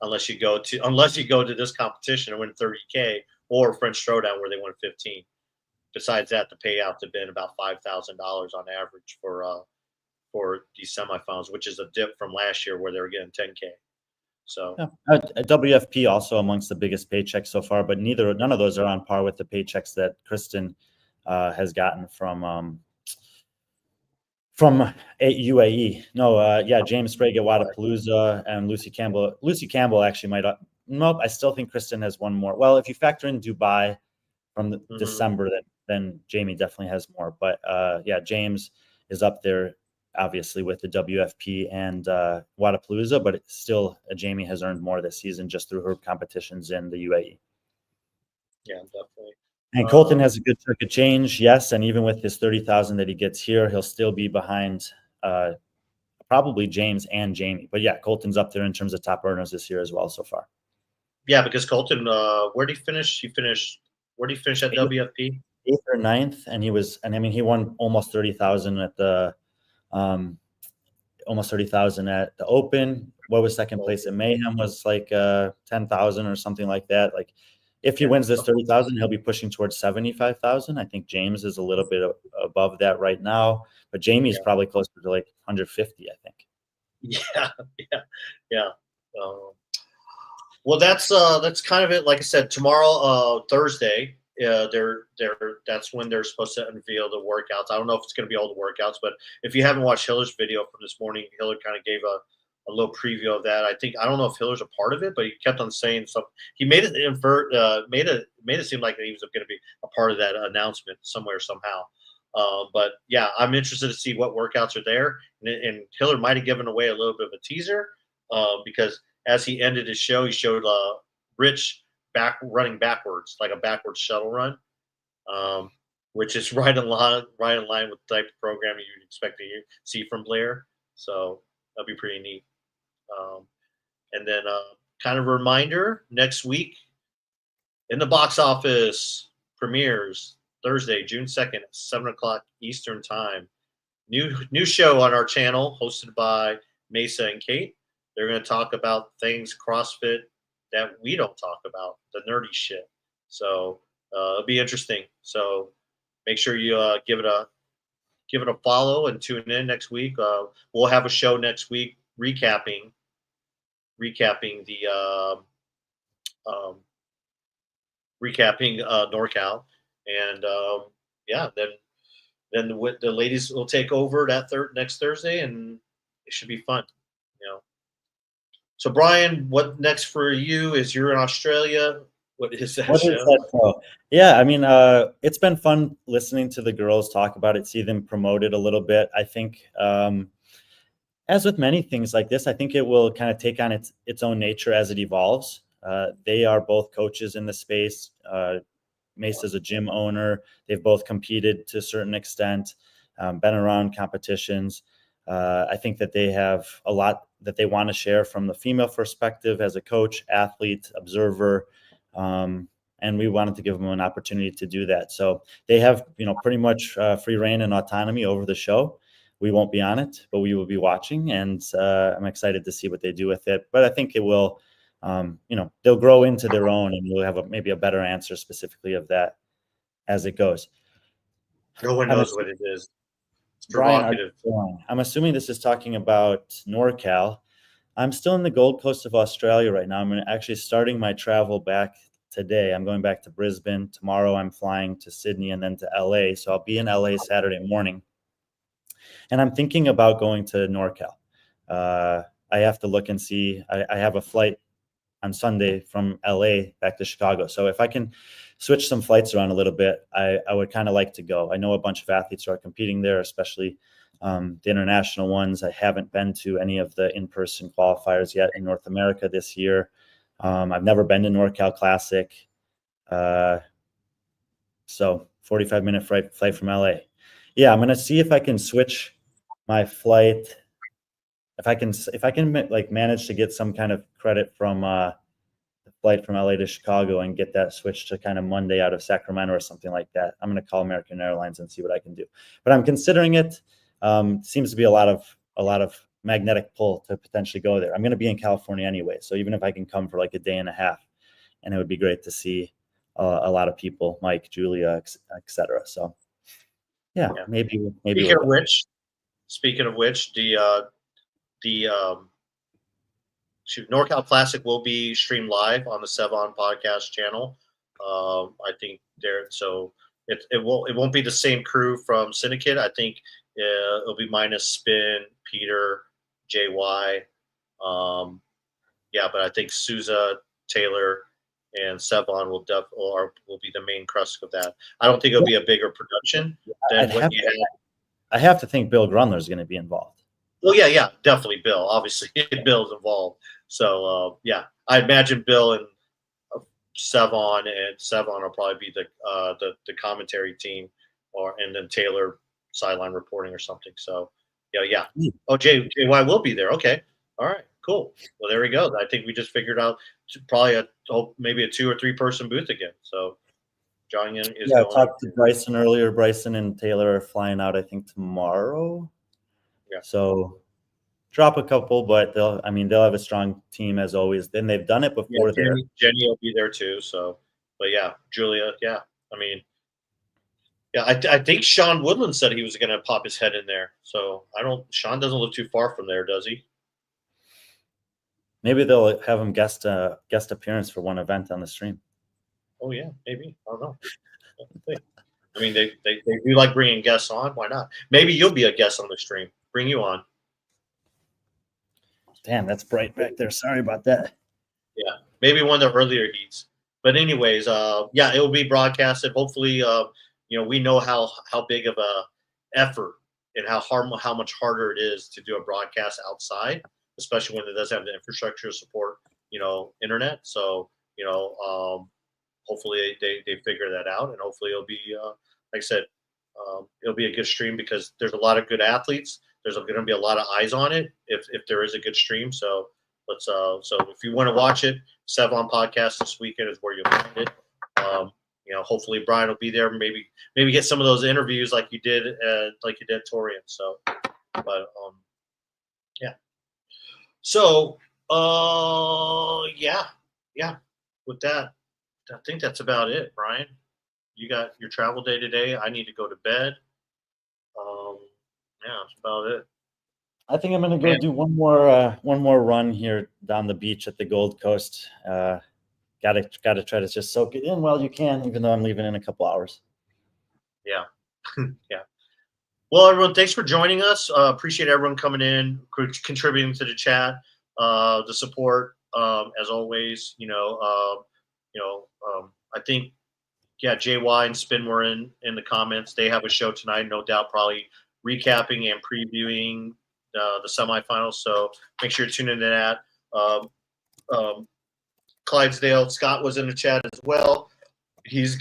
unless you go to this competition and win 30K or French Throwdown where they won 15. Besides that, the payouts have been about $5,000 on average for these semifinals, which is a dip from last year where they were getting 10K. So WFP also amongst the biggest paychecks so far, but none of those are on par with the paychecks that Kristin has gotten from UAE. James Sprague at Wadapalooza and Lucy Campbell. Lucy Campbell actually might. Nope, I still think Kristin has one more. Well, if you factor in Dubai from December, then Jamie definitely has more. But James is up there, obviously, with the WFP and Wadapalooza, but it's still Jamie has earned more this season just through her competitions in the UAE. Yeah, definitely. And Colten has a good chunk of change, yes. And even with his 30,000 that he gets here, he'll still be behind probably James and Jamie. But yeah, Colten's up there in terms of top earners this year as well so far. Yeah, because Colten, where did he finish? Where did he finish at WFP? 8th or 9th, and he won almost 30,000 at the almost 30,000 at the Open. What was second place at Mayhem was like 10,000 or something like that. Like, if he wins this 30,000, he'll be pushing towards 75,000. I think James is a little bit above that right now, but Jamie's probably closer to like 150, I think. Yeah. Well, that's kind of it. Like I said, tomorrow, Thursday, that's when they're supposed to unveil the workouts. I don't know if it's going to be all the workouts, but if you haven't watched Hiller's video from this morning, Hiller kind of gave a little preview of that. I don't know if Hiller's a part of it, but he kept on saying something. He made it made it seem like he was going to be a part of that announcement somewhere somehow. But yeah, I'm interested to see what workouts are there, and Hiller might have given away a little bit of a teaser because as he ended his show, he showed Rich running backwards, like a backwards shuttle run, which is right in line with the type of programming you'd expect to see from Blair. So that'd be pretty neat. And then kind of a reminder, next week in the box office premieres Thursday, June 2nd at 7 o'clock Eastern time. New show on our channel hosted by Mesa and Kate. They're going to talk about things CrossFit that we don't talk about, the nerdy shit. So it'll be interesting. So make sure you give it a follow and tune in next week. We'll have a show next week recapping the NorCal, and then the ladies will take over that next Thursday, and it should be fun. So Brian, what next for you? Is you're in Australia? What is that show? Yeah, I mean, it's been fun listening to the girls talk about it, see them promote it a little bit. I think, as with many things like this, I think it will kind of take on its own nature as it evolves. They are both coaches in the space. Mesa's a gym owner. They've both competed to a certain extent, been around competitions. I think that they have a lot that they want to share from the female perspective as a coach, athlete, observer, and we wanted to give them an opportunity to do that. So they have, pretty much free reign and autonomy over the show. We won't be on it, but we will be watching, and I'm excited to see what they do with it. But I think it will, they'll grow into their own, and we'll have maybe a better answer specifically of that as it goes. No one knows what it is. Brian, I'm assuming this is talking about NorCal. I'm still in the Gold Coast of Australia right now. I'm actually starting my travel back today. I'm going back to Brisbane. Tomorrow I'm flying to Sydney and then to LA. So I'll be in LA Saturday morning. And I'm thinking about going to NorCal. I have to look and see. I have a flight on Sunday from LA back to Chicago. So if I can switch some flights around a little bit, I would kind of like to go. I know a bunch of athletes are competing there, especially the international ones. I haven't been to any of the in-person qualifiers yet in North America this year. I've never been to NorCal Classic. So 45-minute flight from LA. Yeah, I'm going to see if I can switch my flight. If I can like manage to get some kind of credit from the flight from LA to Chicago and get that switched to kind of Monday out of Sacramento or something like that, I'm going to call American Airlines and see what I can do. But I'm considering it. Seems to be a lot of magnetic pull to potentially go there. I'm going to be in California anyway, so even if I can come for like a day and a half, and it would be great to see a lot of people, Mike, Julia, etc. So yeah, maybe. Speaking of which, the NorCal Classic will be streamed live on the Sevon podcast channel. I think so it won't be the same crew from Syndicate. I think it'll be minus Spin, Peter, JY. But I think Souza, Taylor, and Sevon will be the main crust of that. I don't think it'll be a bigger production than what you had. I have to think Bill Grunler is going to be involved. Well, yeah, definitely Bill. Obviously, Bill's involved. So, I imagine Bill and Sevon, and Sevon will probably be the commentary team, and then Taylor sideline reporting or something. So yeah. Oh, JY will be there. Okay, all right, cool. Well, there we go. I think we just figured out probably maybe a 2 or 3 person booth again. So John is I going. talked to Bryson earlier. Bryson and Taylor are flying out, I think, tomorrow. Yeah. So drop a couple, but they'll have a strong team as always. Then they've done it before there. Jenny will be there too. So, but yeah, Julia. Yeah, I mean, yeah, I think Sean Woodland said he was going to pop his head in there. So Sean doesn't live too far from there, does he? Maybe they'll have him guest appearance for one event on the stream. Oh yeah, maybe. I don't know. I mean, they do like bringing guests on. Why not? Maybe you'll be a guest on the stream. Bring you on. Damn, that's bright back there. Sorry about that. Yeah, maybe one of the earlier heats. But anyways, yeah, it will be broadcasted. Hopefully, we know how big of a effort and how much harder it is to do a broadcast outside, especially when it doesn't have the infrastructure to support, internet. So, hopefully they figure that out, and hopefully it'll be, like I said, it'll be a good stream because there's a lot of good athletes. There's going to be a lot of eyes on it if there is a good stream. So so if you want to watch it, Sevon podcast this weekend is where you'll find it. Hopefully Brian will be there. Maybe get some of those interviews like you did Torian. So, but yeah. So yeah. With that, I think that's about it, Brian. You got your travel day today. I need to go to bed. Yeah, that's about it. I think I'm going to go do one more run here down the beach at the Gold Coast. Got to try to just soak it in while you can, even though I'm leaving in a couple hours. Yeah. Yeah. Well, everyone, thanks for joining us. Appreciate everyone coming in, contributing to the chat, the support, as always. I think, JY and Spin were in the comments. They have a show tonight, no doubt, probably recapping and previewing the semifinals. So make sure you tune into that. Clydesdale Scott was in the chat as well. He's,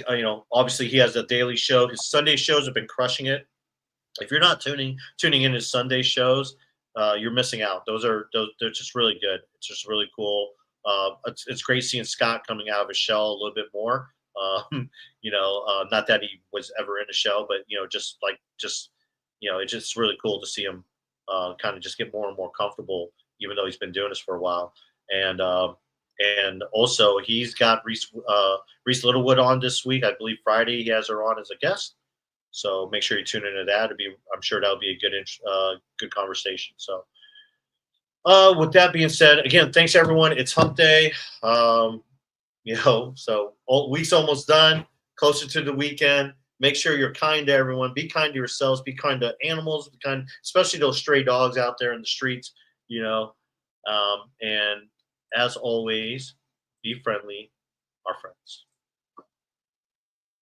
obviously he has a daily show. His Sunday shows have been crushing it. If you're not tuning in his Sunday shows, you're missing out. They're just really good. It's just really cool. It's great seeing Scott coming out of his shell a little bit more. Not that he was ever in a shell, but it's just really cool to see him kind of just get more and more comfortable, even though he's been doing this for a while. And also he's got Reese Littlewood on this week. I believe Friday he has her on as a guest. So make sure you tune into that. I'm sure that'll be a good conversation. So with that being said, again, thanks everyone. It's Hump Day. So week's almost done, closer to the weekend. Make sure you're kind to everyone. Be kind to yourselves. Be kind to animals. Be kind, especially those stray dogs out there in the streets. And as always, be friendly, our friends.